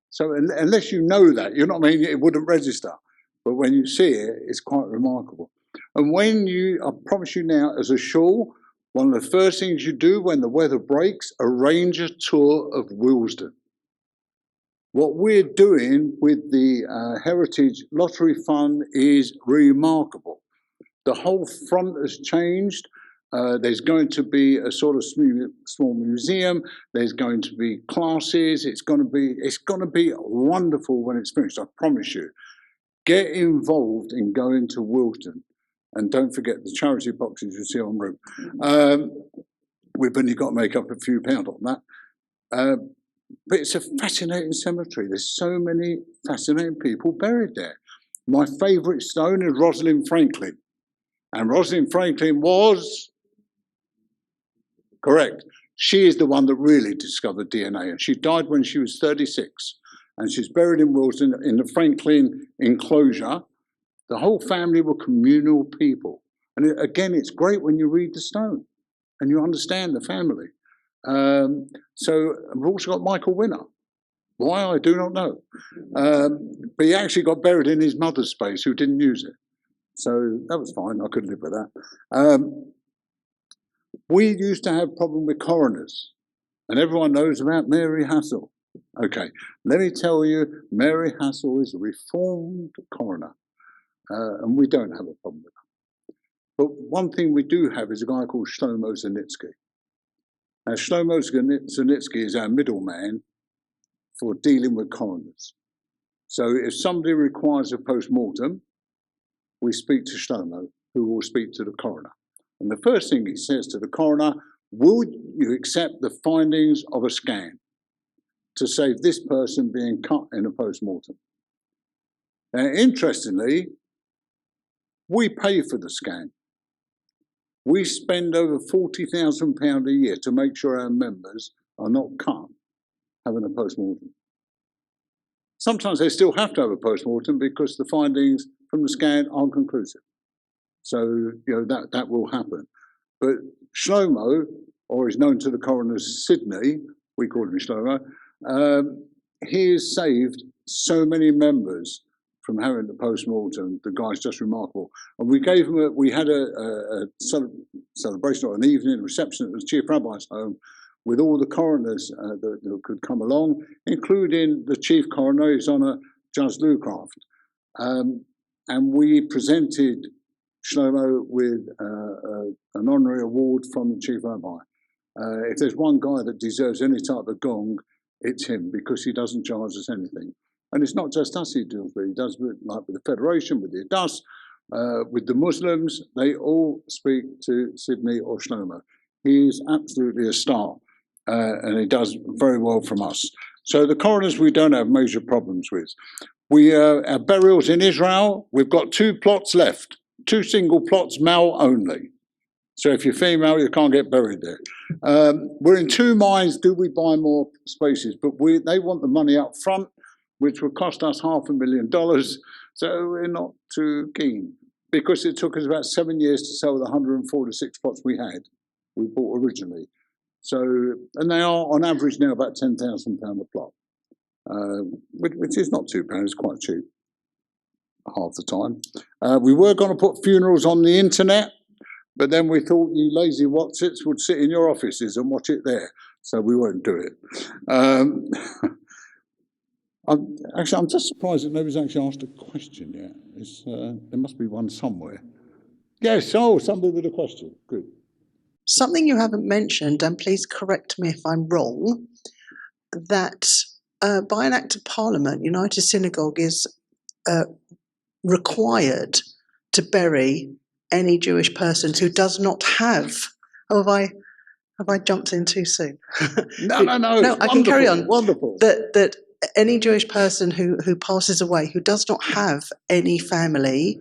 So unless you know that, you're not meaning it wouldn't register. But when you see it, it's quite remarkable. And when you, I promise you now, as a shul, one of the first things you do when the weather breaks, arrange a tour of Willesden. What we're doing with the Heritage Lottery Fund is remarkable. The whole front has changed. There's going to be a sort of small museum. There's going to be classes. It's going to be wonderful when it's finished. I promise you. Get involved in going to Willesden, and don't forget the charity boxes you see en route. We've only got to make up a few pound on that. But it's a fascinating cemetery. There's so many fascinating people buried there. My favourite stone is Rosalind Franklin. And Rosalind Franklin was correct. She is the one that really discovered DNA. And she died when she was 36. And she's buried in Willesden in the Franklin enclosure. The whole family were communal people. And again, it's great when you read the stone and you understand the family. So we've also got Michael Winner. Why, I do not know. But he actually got buried in his mother's space, who didn't use it. So that was fine, I could live with that. We used to have a problem with coroners, and everyone knows about Mary Hassel. Okay, let me tell you, Mary Hassel is a reformed coroner, and we don't have a problem with that. But one thing we do have is a guy called Shlomo Zanitsky. Now, Shlomo Zanitsky is our middleman for dealing with coroners. So if somebody requires a post-mortem, we speak to Shlomo, who will speak to the coroner. And the first thing he says to the coroner, would you accept the findings of a scan to save this person being cut in a post-mortem? Now, interestingly, we pay for the scan. We spend over £40,000 a year to make sure our members are not cut having a post-mortem. Sometimes they still have to have a post-mortem because the findings from the scan aren't conclusive. So, you know, that will happen. But Shlomo, or is known to the coroner as Sydney, we call him Shlomo, he has saved so many members from having the post-mortem. The guy's just remarkable. And we gave him we had a celebration or an evening reception at the Chief Rabbi's home with all the coroners that could come along, including the Chief Coroner, His Honour Judge Lucraft. And we presented Shlomo with an honorary award from the Chief Rabbi. If there's one guy that deserves any type of gong, it's him, because he doesn't charge us anything. And it's not just us he deals with. He does with the Federation, with the Adus, with the Muslims. They all speak to Sydney or Shlomo. He is absolutely a star, and he does very well from us. So the coroners we don't have major problems with. Our burials in Israel, we've got 2 plots left, 2 single plots, male only. So if you're female, you can't get buried there. We're in 2 minds, do we buy more spaces? But they want the money up front, which would cost us $500,000. So we're not too keen, because it took us about 7 years to sell the 146 plots we bought originally. So, and they are on average now about £10,000 a plot, which is not too bad, it's quite cheap, half the time. We were going to put funerals on the internet, but then we thought you lazy Watsits would sit in your offices and watch it there, so we won't do it. I'm just surprised that nobody's actually asked a question yet. There must be one somewhere. Yes, somebody with a question. Good. Something you haven't mentioned, and please correct me if I'm wrong, that by an Act of Parliament, United Synagogue is required to bury any Jewish person who does not have. Oh, have I jumped in too soon? No, I can carry on. Wonderful. That any Jewish person who passes away who does not have any family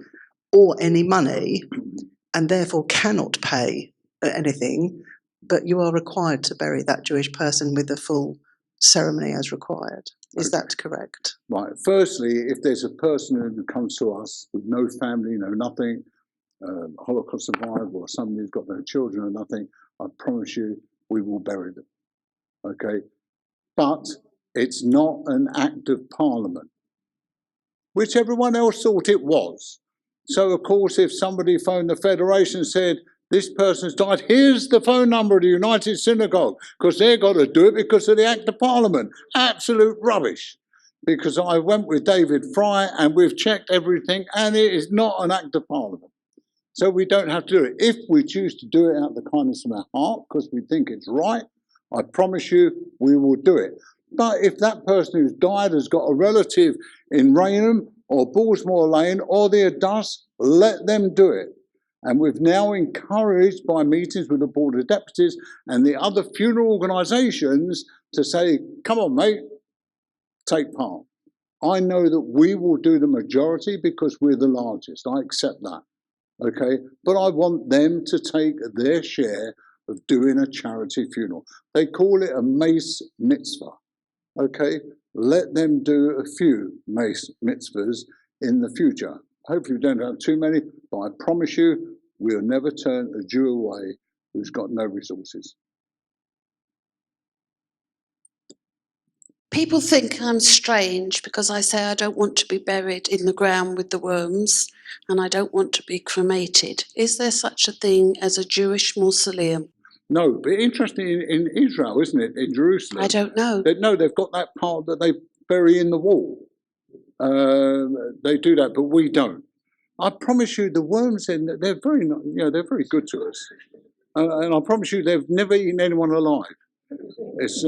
or any money, and therefore cannot pay anything, but you are required to bury that Jewish person with the full ceremony as required. Is that correct? Right. Firstly, if there's a person who comes to us with no family, no nothing, Holocaust survivor, or somebody who's got no children or nothing, I promise you, we will bury them. Okay? But it's not an act of Parliament, which everyone else thought it was. So, of course, if somebody phoned the Federation and said, this person's died, here's the phone number of the United Synagogue, because they've got to do it because of the Act of Parliament. Absolute rubbish. Because I went with David Fry and we've checked everything, and it is not an Act of Parliament. So we don't have to do it. If we choose to do it out of the kindness of our heart, because we think it's right, I promise you we will do it. But if that person who's died has got a relative in Raynham or Ballsmore Lane or the Adus, let them do it. And we've now encouraged by meetings with the Board of Deputies and the other funeral organisations to say, come on, mate, take part. I know that we will do the majority because we're the largest. I accept that. Okay, but I want them to take their share of doing a charity funeral. They call it a mace mitzvah. Okay, let them do a few mace mitzvahs in the future. Hopefully we don't have too many, but I promise you we'll never turn a Jew away who's got no resources. People think I'm strange because I say I don't want to be buried in the ground with the worms and I don't want to be cremated. Is there such a thing as a Jewish mausoleum? No, but interesting in Israel, isn't it? In Jerusalem. I don't know. They've got that part that they bury in the wall. They do that, but we don't. I promise you, the worms they're very good to us, and I promise you, they've never eaten anyone alive. It's.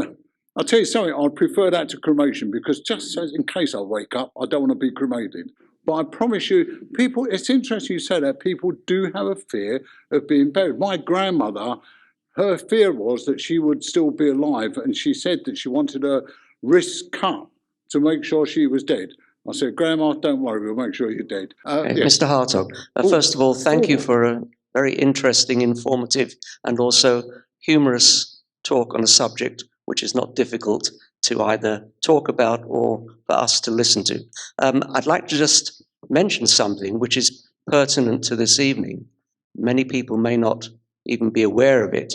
I'll tell you something, I'd prefer that to cremation because just in case I wake up, I don't want to be cremated. But I promise you, people, it's interesting you say that, people do have a fear of being buried. My grandmother, her fear was that she would still be alive, and she said that she wanted her wrist cut to make sure she was dead. I said, Grandma, don't worry, we'll make sure you're dead. Yes. Mr. Hartog, first of all, thank you for a very interesting, informative, and also humorous talk on a subject which is not difficult to either talk about or for us to listen to. I'd like to just mention something which is pertinent to this evening. Many people may not even be aware of it,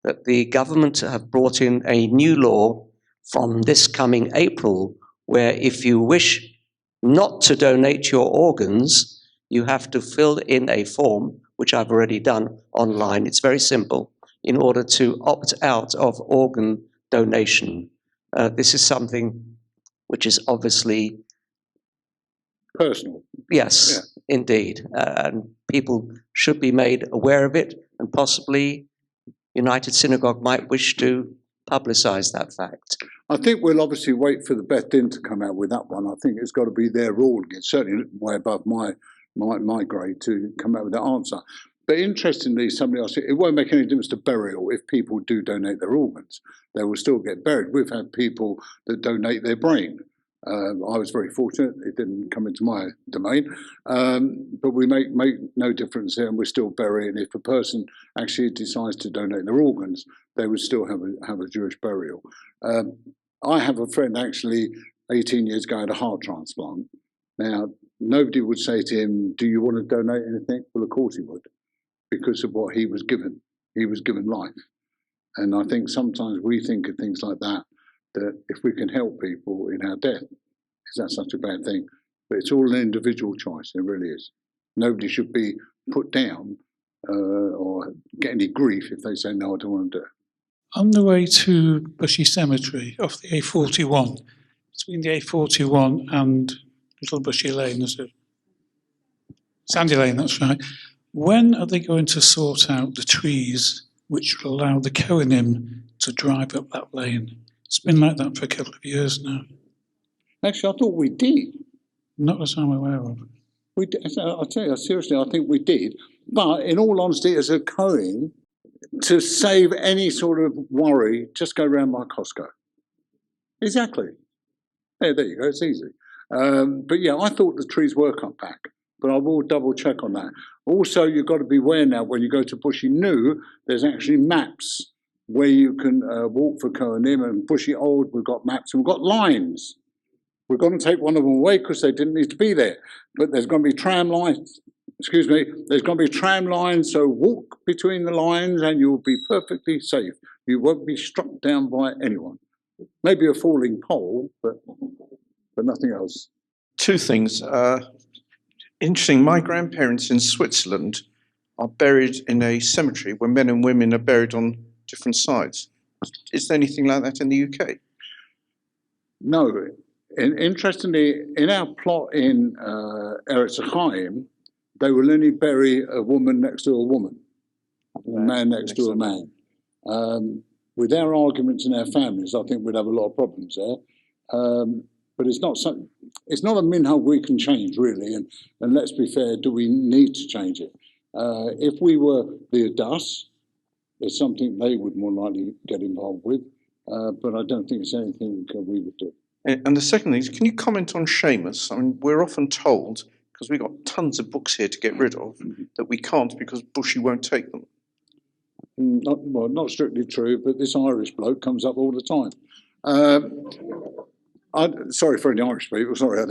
that the government have brought in a new law from this coming April, where if you wish not to donate your organs, you have to fill in a form, which I've already done online. It's very simple, in order to opt out of organ donation. This is something which is obviously personal. Yes, yeah. Indeed. And people should be made aware of it, and possibly United Synagogue might wish to publicise that fact. I think we'll obviously wait for the Beth Din to come out with that one. I think it's got to be their rule. It's certainly way above my grade to come out with that answer. But interestingly, somebody else, it won't make any difference to burial if people do donate their organs. They will still get buried. We've had people that donate their brain. I was very fortunate. It didn't come into my domain. But we make no difference there, and we're still burying. If a person actually decides to donate their organs, they would still have a Jewish burial. I have a friend actually 18 years ago had a heart transplant. Now, nobody would say to him, do you want to donate anything? Well, of course he would, because of what he was given. He was given life. And I think sometimes we think of things like that, that if we can help people in our death, is that such a bad thing? But it's all an individual choice, it really is. Nobody should be put down or get any grief if they say, no, I don't want to do it. On the way to Bushy Cemetery off the A41, between the A41 and Little Bushy Lane, is it? Sandy Lane, that's right. When are they going to sort out the trees which will allow the Kohanim to drive up that lane? It's been like that for a couple of years now. Actually, I thought we did. Not as I'm aware of. We did. I'll tell you, seriously, I think we did. But in all honesty, as a Kohen, to save any sort of worry, just go round by Costco. Exactly. Yeah, there you go, it's easy. But yeah, I thought the trees were cut back, but I will double check on that. Also, you've got to be aware now, when you go to Bushy New, there's actually maps where you can walk for Kohanim, and Bushy Old, we've got maps, and we've got lines. We're going to take one of them away because they didn't need to be there. But there's going to be tram lines, there's going to be tram lines, so walk between the lines and you'll be perfectly safe. You won't be struck down by anyone. Maybe a falling pole, but nothing else. Two things. Interesting, my grandparents in Switzerland are buried in a cemetery where men and women are buried on different sides. Is there anything like that in the UK? No. Interestingly, in our plot in Eretz Chaim, they will only bury a woman next to a woman, a man next to a man. With our arguments in our families, I think we'd have a lot of problems there. But it's not a minhag we can change, really. And let's be fair, do we need to change it? If we were the Adas, it's something they would more likely get involved with. But I don't think it's anything we would do. And the second thing is, can you comment on Seamus? I mean, we're often told, because we've got tons of books here to get rid of, that we can't because Bushy won't take them. Not strictly true, but this Irish bloke comes up all the time. Sorry for any Irish people, sorry,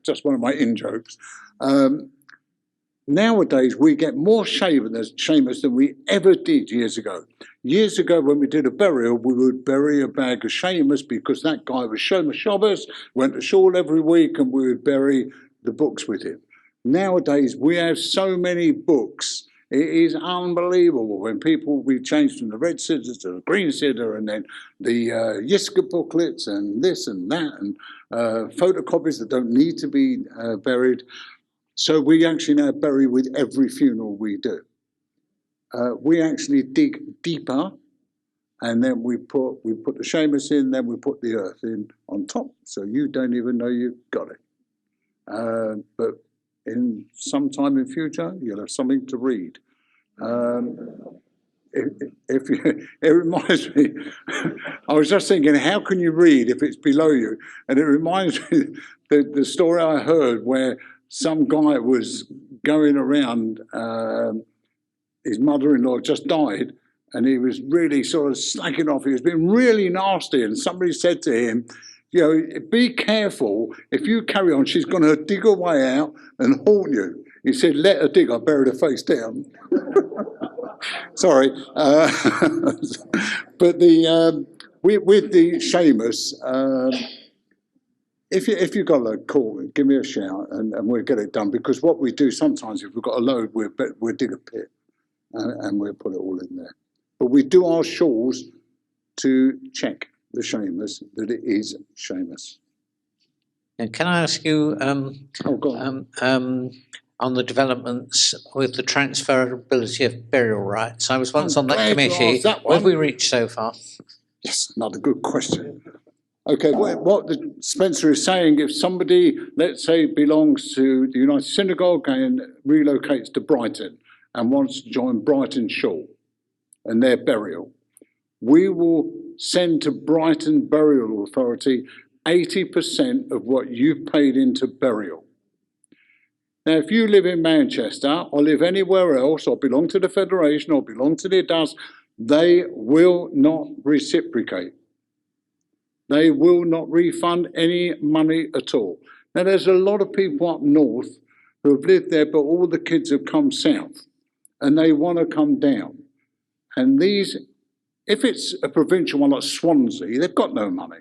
just one of my in-jokes. Nowadays, we get more Seamus than we ever did years ago. Years ago, when we did a burial, we would bury a bag of Seamus because that guy was Shomer Shabbos, went to shul every week, and we would bury the books with him. Nowadays, we have so many books. It is unbelievable when we changed from the red siddur to the green siddur, and then the Yiska booklets and this and that, and photocopies that don't need to be buried. So we actually now bury with every funeral we do. We actually dig deeper, and then we put the Seamus in, then we put the earth in on top, so you don't even know you've got it. But in some time in future, you'll have something to read. It reminds me, I was just thinking, how can you read if it's below you? And it reminds me the story I heard where some guy was going around, his mother-in-law just died, and he was really sort of slacking off. He was being really nasty, and somebody said to him, you know, be careful. If you carry on, she's going to dig her way out and haunt you. He said, let her dig. I buried her face down. Sorry. But with the Seamus, if you've got a call, give me a shout and we'll get it done. Because what we do sometimes, if we've got a load, we'll dig a pit and we'll put it all in there. But we do our shuls to check the Seamus, that it is Seamus. And can I ask you on the developments with the transferability of burial rights? I was once on that committee. What have we reached so far? Yes, another good question. Okay, what Spencer is saying, if somebody, let's say, belongs to the United Synagogue and relocates to Brighton and wants to join Brighton Shul and their burial, we will send to Brighton Burial Authority 80% of what you've paid into burial. Now, if you live in Manchester or live anywhere else or belong to the Federation or belong to the Adas, they will not reciprocate. They will not refund any money at all. Now, there's a lot of people up north who have lived there, but all the kids have come south and they want to come down. And these, if it's a provincial one like Swansea, they've got no money.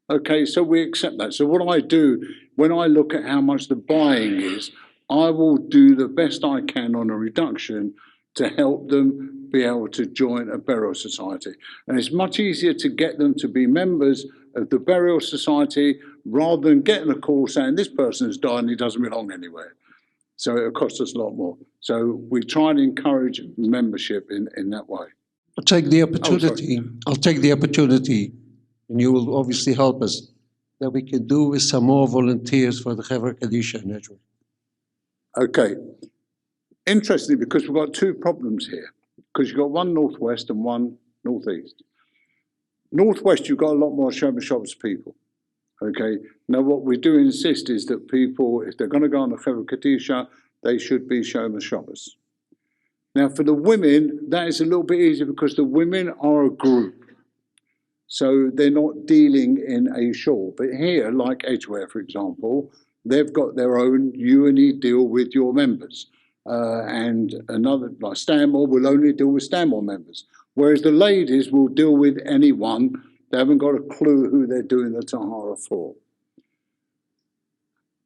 Okay, so we accept that. So what I do, when I look at how much the buying is, I will do the best I can on a reduction to help them be able to join a burial society. And it's much easier to get them to be members of the burial society rather than getting a call saying this person has died and he doesn't belong anywhere. So it'll cost us a lot more. So we try and encourage membership in that way. I'll take the opportunity. I'll take the opportunity, and you will obviously help us, that we can do with some more volunteers for the Chevra Kadisha network. Okay. Interestingly, because we've got two problems here, because you've got one northwest and one northeast. Northwest, you've got a lot more Shomer Shabbos people. Okay. Now, what we do insist is that people, if they're going to go on the Chevra Kadisha, they should be Shomer Shabbos. Now, for the women, that is a little bit easier because the women are a group. So they're not dealing in a shul. But here, like Edgware, for example, they've got their own U&E deal with your members. And another, like Stanmore, will only deal with Stanmore members. Whereas the ladies will deal with anyone. They haven't got a clue who they're doing the tahara for.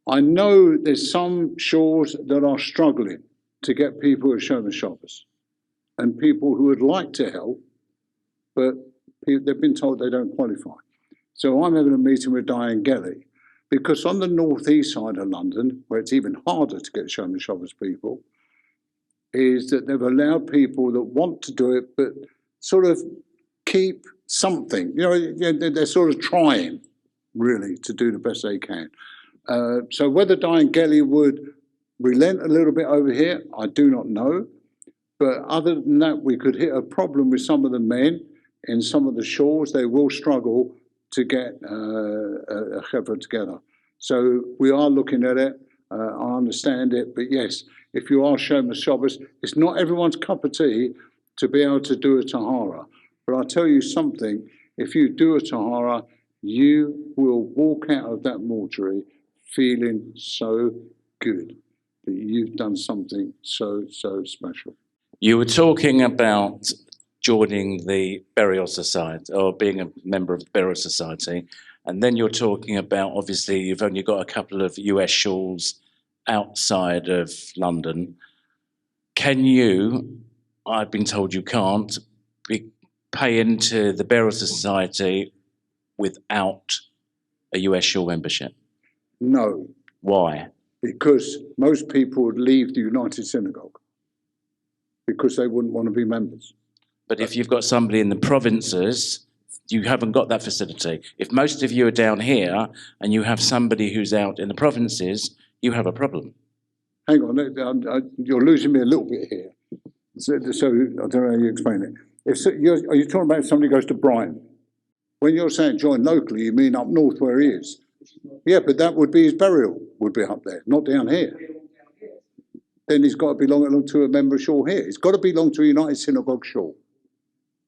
I know there's some shores that are struggling to get people at Shomer Shabbos and people who would like to help, but they've been told they don't qualify. So I'm having a meeting with Diane Gelly, because on the northeast side of London, where it's even harder to get Shomer Shabbos people, is that they've allowed people that want to do it, but sort of keep something. They're sort of trying, really, to do the best they can. So whether Diane Gelly would relent a little bit over here, I do not know. But other than that, we could hit a problem with some of the men in some of the shores. They will struggle to get a chevra together. So we are looking at it. I understand it. But yes, if you are Shomer Shabbos, it's not everyone's cup of tea to be able to do a tahara. But I'll tell you something, if you do a tahara, you will walk out of that mortuary feeling so good that you've done something so special. You were talking about joining the Burial Society, or being a member of the Burial Society, and then you're talking about, obviously, you've only got a couple of US shuls outside of London. Can you, I've been told you can't, pay into the Burial Society without a US shul membership? No. Why? Because most people would leave the United Synagogue because they wouldn't want to be members. But if you've got somebody in the provinces, you haven't got that facility. If most of you are down here and you have somebody who's out in the provinces, you have a problem. Hang on, you're losing me a little bit here. So I don't know how you explain it. Are you talking about if somebody goes to Brighton? When you're saying join locally, you mean up north where he is? Yeah, but that would be his burial, would be up there, not down here. Then he's got to belong to a member shul here. He's got to belong to a United Synagogue shul.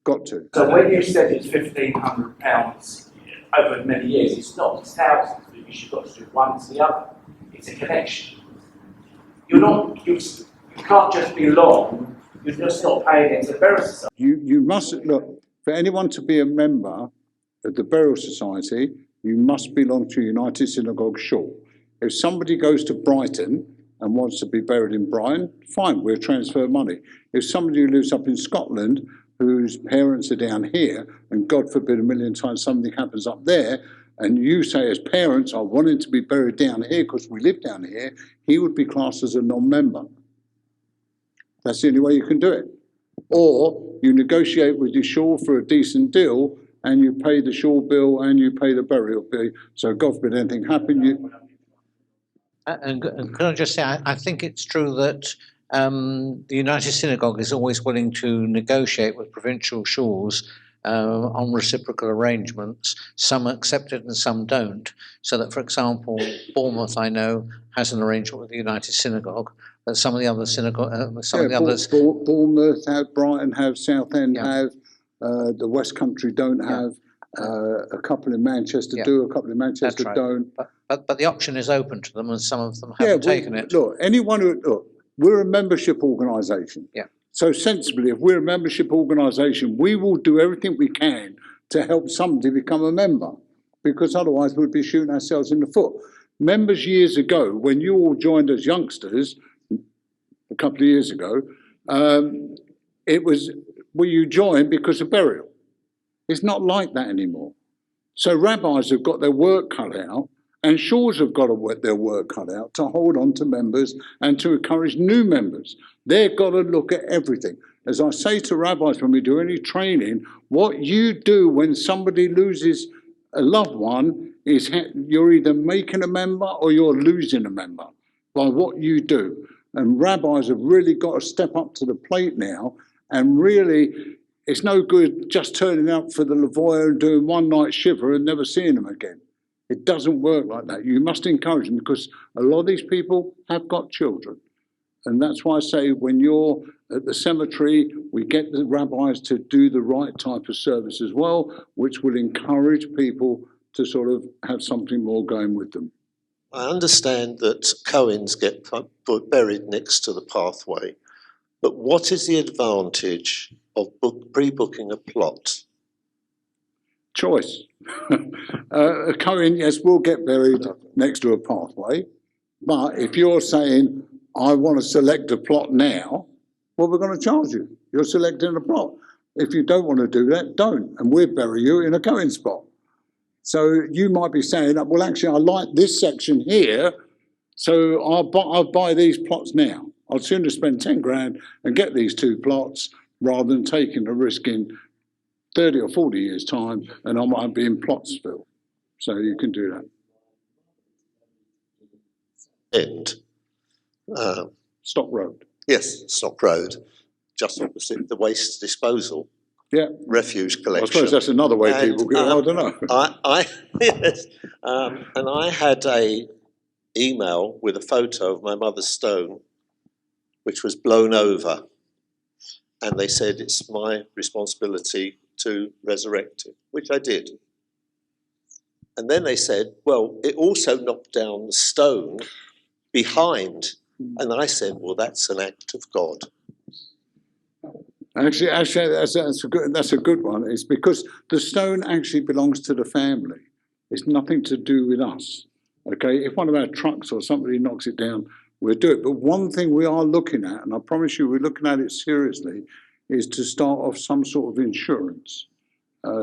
Got to. So when you said it's £1,500 over many years, it's not, it's thousands, because you've got to do one to the other. It's a connection. You can't just belong, you're just not paying into the Burial Society. You must, look, for anyone to be a member of the Burial Society, you must belong to a United Synagogue shul. If somebody goes to Brighton and wants to be buried in Brighton, fine, we'll transfer money. If somebody who lives up in Scotland, whose parents are down here, and God forbid a million times something happens up there, and you say as parents, I want him to be buried down here because we live down here, he would be classed as a non-member. That's the only way you can do it. Or you negotiate with your shul for a decent deal, and you pay the shul bill and you pay the burial bill. So God forbid anything happen, you... And can I just say, I think it's true that the United Synagogue is always willing to negotiate with provincial shuls on reciprocal arrangements. Some accept it and some don't. So that, for example, Bournemouth, I know, has an arrangement with the United Synagogue, but some of the other others... Bournemouth have, Brighton have, Southend have, the West Country don't have, a couple in Manchester do, a couple in Manchester don't. But the option is open to them, and some of them haven't taken it. Look, we're a membership organisation. Yeah. So sensibly, if we're a membership organisation, we will do everything we can to help somebody become a member, because otherwise we'd be shooting ourselves in the foot. Members years ago, when you all joined as youngsters, a couple of years ago, it was, well, you joined because of burial. It's not like that anymore. So rabbis have got their work cut out, and shuls have got their work cut out to hold on to members and to encourage new members. They've got to look at everything. As I say to rabbis when we do any training, what you do when somebody loses a loved one is you're either making a member or you're losing a member by what you do. And rabbis have really got to step up to the plate now, and really, it's no good just turning up for the Lavoie and doing one night shiver and never seeing them again. It doesn't work like that. You must encourage them, because a lot of these people have got children. And that's why I say when you're at the cemetery, we get the rabbis to do the right type of service as well, which will encourage people to sort of have something more going with them. I understand that Cohens get buried next to the pathway, but what is the advantage of pre-booking a plot? Choice. A Cohen, yes, will get buried next to a pathway, but if you're saying, I want to select a plot now, well, we're going to charge you. You're selecting a plot. If you don't want to do that, don't, and we'll bury you in a Cohen spot. So you might be saying, well, actually, I like this section here, so I'll buy these plots now. I'd sooner spend 10 grand and get these 2 plots rather than taking the risk in 30 or 40 years' time and I might be in Plotsville. So you can do that. And Stock Road. yes, Stock Road, just opposite the waste disposal. Yeah. Refuse collection. I suppose that's another way people go, I don't know. Yes, and I had a email with a photo of my mother's stone, which was blown over. And they said it's my responsibility to resurrect it, which I did. And then they said, well, it also knocked down the stone behind. And I said, well, that's an act of God. Actually, that's a good one. It's because the stone actually belongs to the family. It's nothing to do with us. Okay, if one of our trucks or somebody knocks it down, we'll do it. But one thing we are looking at, and I promise you we're looking at it seriously, is to start off some sort of insurance.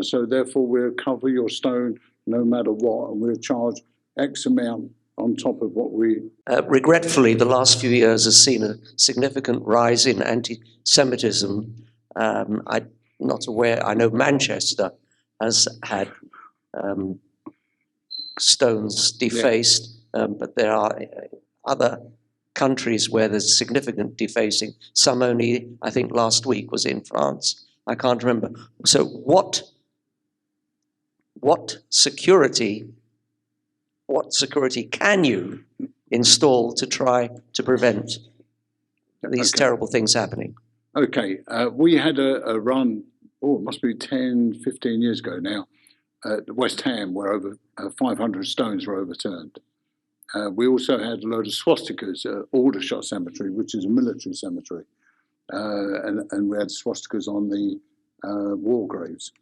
So therefore we'll cover your stone no matter what, and we'll charge X amount on top of what we... Regretfully, the last few years has seen a significant rise in anti-Semitism. I'm not aware, I know Manchester has had stones defaced, but there are other countries where there's significant defacing. Some only, I think last week was in France. I can't remember. So what security can you install to try to prevent these terrible things happening? Okay, we had a run, it must be 10, 15 years ago now, at West Ham, where over 500 stones were overturned. We also had a load of swastikas at Aldershot Cemetery, which is a military cemetery, and we had swastikas on the war graves.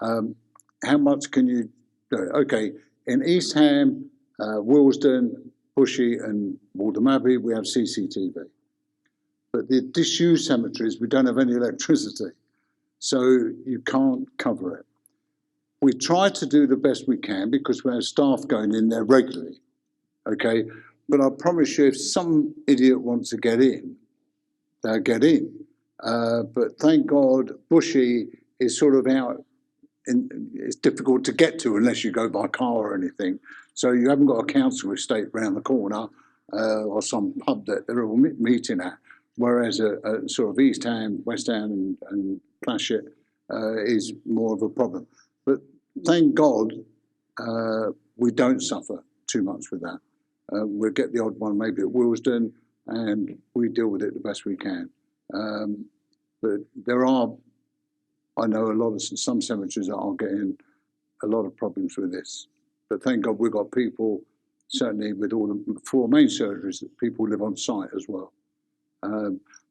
How much can you do? Okay, in East Ham, Willesden, Bushy and Waltham Abbey, we have CCTV. But the disused cemeteries, we don't have any electricity, so you can't cover it. We try to do the best we can because we have staff going in there regularly, okay? But I promise you, if some idiot wants to get in, they'll get in. But thank God, Bushy is sort of out, it's difficult to get to unless you go by car or anything. So you haven't got a council estate round the corner or some pub that they're all meeting at. Whereas a sort of East Ham, West Ham and Plashet is more of a problem. But thank God we don't suffer too much with that. We'll get the odd one maybe at Willesden and we deal with it the best we can. But there are, I know some cemeteries that are getting a lot of problems with this. But thank God we've got people, certainly with all the 4 main surgeries, that people live on site as well.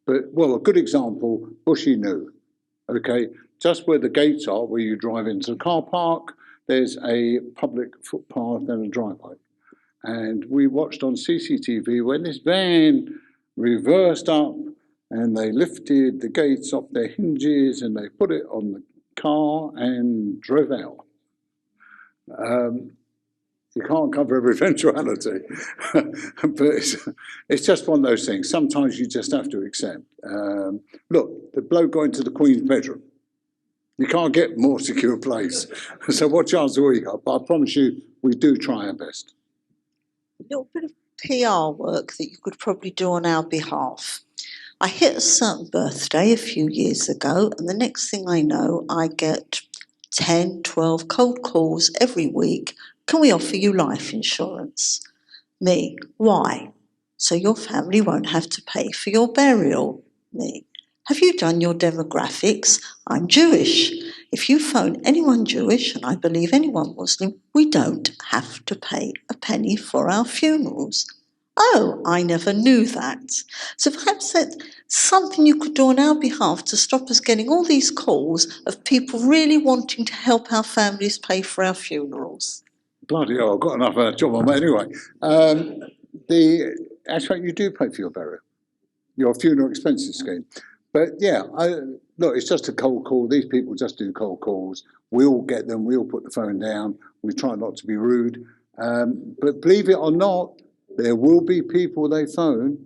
But a good example, Bushy New, okay? Just where the gates are, where you drive into the car park, there's a public footpath and a driveway. And we watched on CCTV when this van reversed up and they lifted the gates off their hinges and they put it on the car and drove out. You can't cover every eventuality, but it's just one of those things. Sometimes you just have to accept. Look, the bloke got into the Queen's bedroom. You can't get a more secure place. So what chance have we got? But I promise you, we do try our best. A little bit of PR work that you could probably do on our behalf. I hit a certain birthday a few years ago, and the next thing I know, I get 10, 12 cold calls every week. Can we offer you life insurance? Me, why? So your family won't have to pay for your burial. Me, have you done your demographics? I'm Jewish. If you phone anyone Jewish, and I believe anyone Muslim, we don't have to pay a penny for our funerals. Oh, I never knew that. So perhaps that's something you could do on our behalf to stop us getting all these calls of people really wanting to help our families pay for our funerals. Bloody hell, I've got enough job on that anyway. Actually, you do pay for your burial, your funeral expenses scheme. But yeah, look, it's just a cold call. These people just do cold calls. We all get them. We all put the phone down. We try not to be rude. But believe it or not, there will be people they phone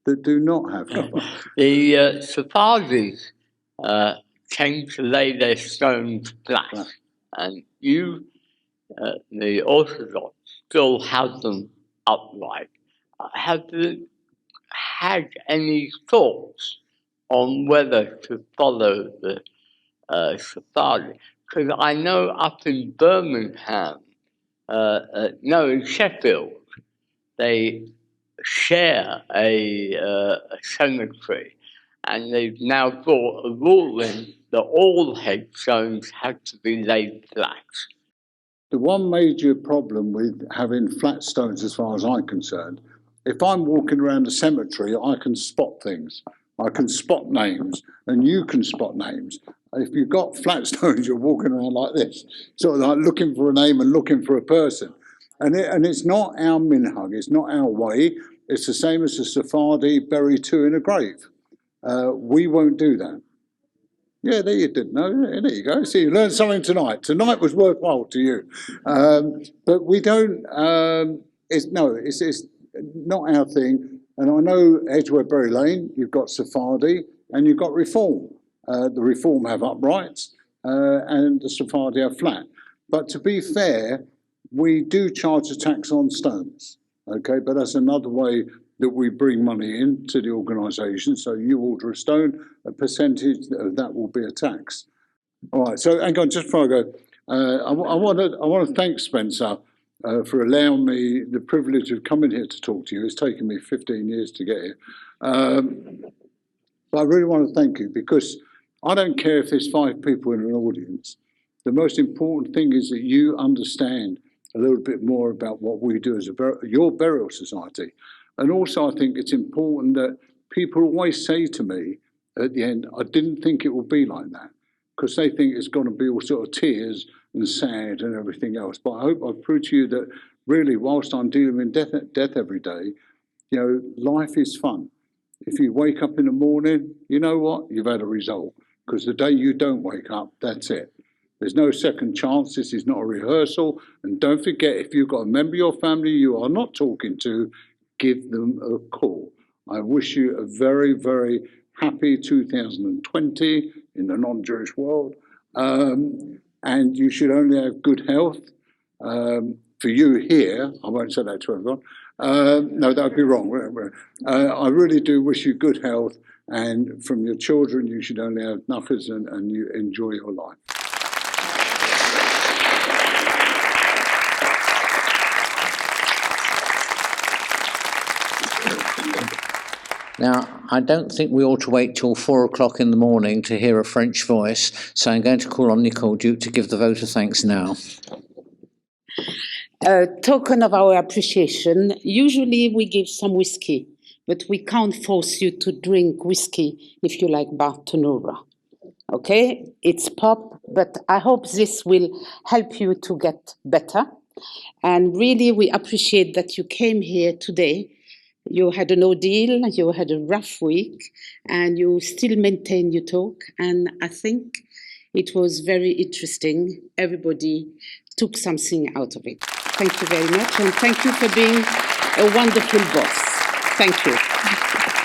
that do not have cover. The Sephardi's tend to lay their stones flat, and you, the Orthodox, still have them upright. Have you had any thoughts on whether to follow the Sephardi? Because I know up in Birmingham, no, in Sheffield, they share a cemetery, and they've now brought a rule in that all headstones have to be laid flat. The one major problem with having flat stones, as far as I'm concerned, if I'm walking around the cemetery, I can spot things. I can spot names, and you can spot names. If you've got flat stones, you're walking around like this, sort of like looking for a name and looking for a person. And it's not our minhag, it's not our way. It's the same as the Sephardi bury two in a grave. We won't do that. Yeah, there you did. No, there you go. See, you learned something tonight. Tonight was worthwhile to you. But we don't, it's not our thing. And I know Edgware Bury Lane, you've got Sephardi and you've got Reform. The Reform have uprights and the Sephardi have flat. But to be fair, we do charge a tax on stones, okay? But that's another way that we bring money into the organisation. So you order a stone, a percentage of that will be a tax. All right, so hang on, just before I go, I want to thank Spencer for allowing me the privilege of coming here to talk to you. It's taken me 15 years to get here. But I really want to thank you, because I don't care if there's 5 people in an audience. The most important thing is that you understand a little bit more about what we do as your burial society. And also I think it's important that people always say to me at the end, I didn't think it would be like that, because they think it's going to be all sort of tears and sad and everything else. But I hope I've proved to you that really, whilst I'm dealing with death every day, you know, life is fun. If you wake up in the morning, you know what? You've had a result, because the day you don't wake up, that's it. There's no second chance. This is not a rehearsal. And don't forget, if you've got a member of your family you are not talking to, give them a call. I wish you a very, very happy 2020 in the non-Jewish world. And you should only have good health. For you here, I won't say that to everyone. No, that would be wrong. I really do wish you good health. And from your children, you should only have knuckers and you enjoy your life. Now, I don't think we ought to wait till 4 o'clock in the morning to hear a French voice, so I'm going to call on Nicole Duke to give the vote of thanks now. Token of our appreciation, usually we give some whiskey, but we can't force you to drink whiskey if you like Bartonura. Okay, it's pop, but I hope this will help you to get better. And really, we appreciate that you came here today. You had an ordeal, you had a rough week, and you still maintain your talk. And I think it was very interesting. Everybody took something out of it. Thank you very much, and thank you for being a wonderful boss. Thank you.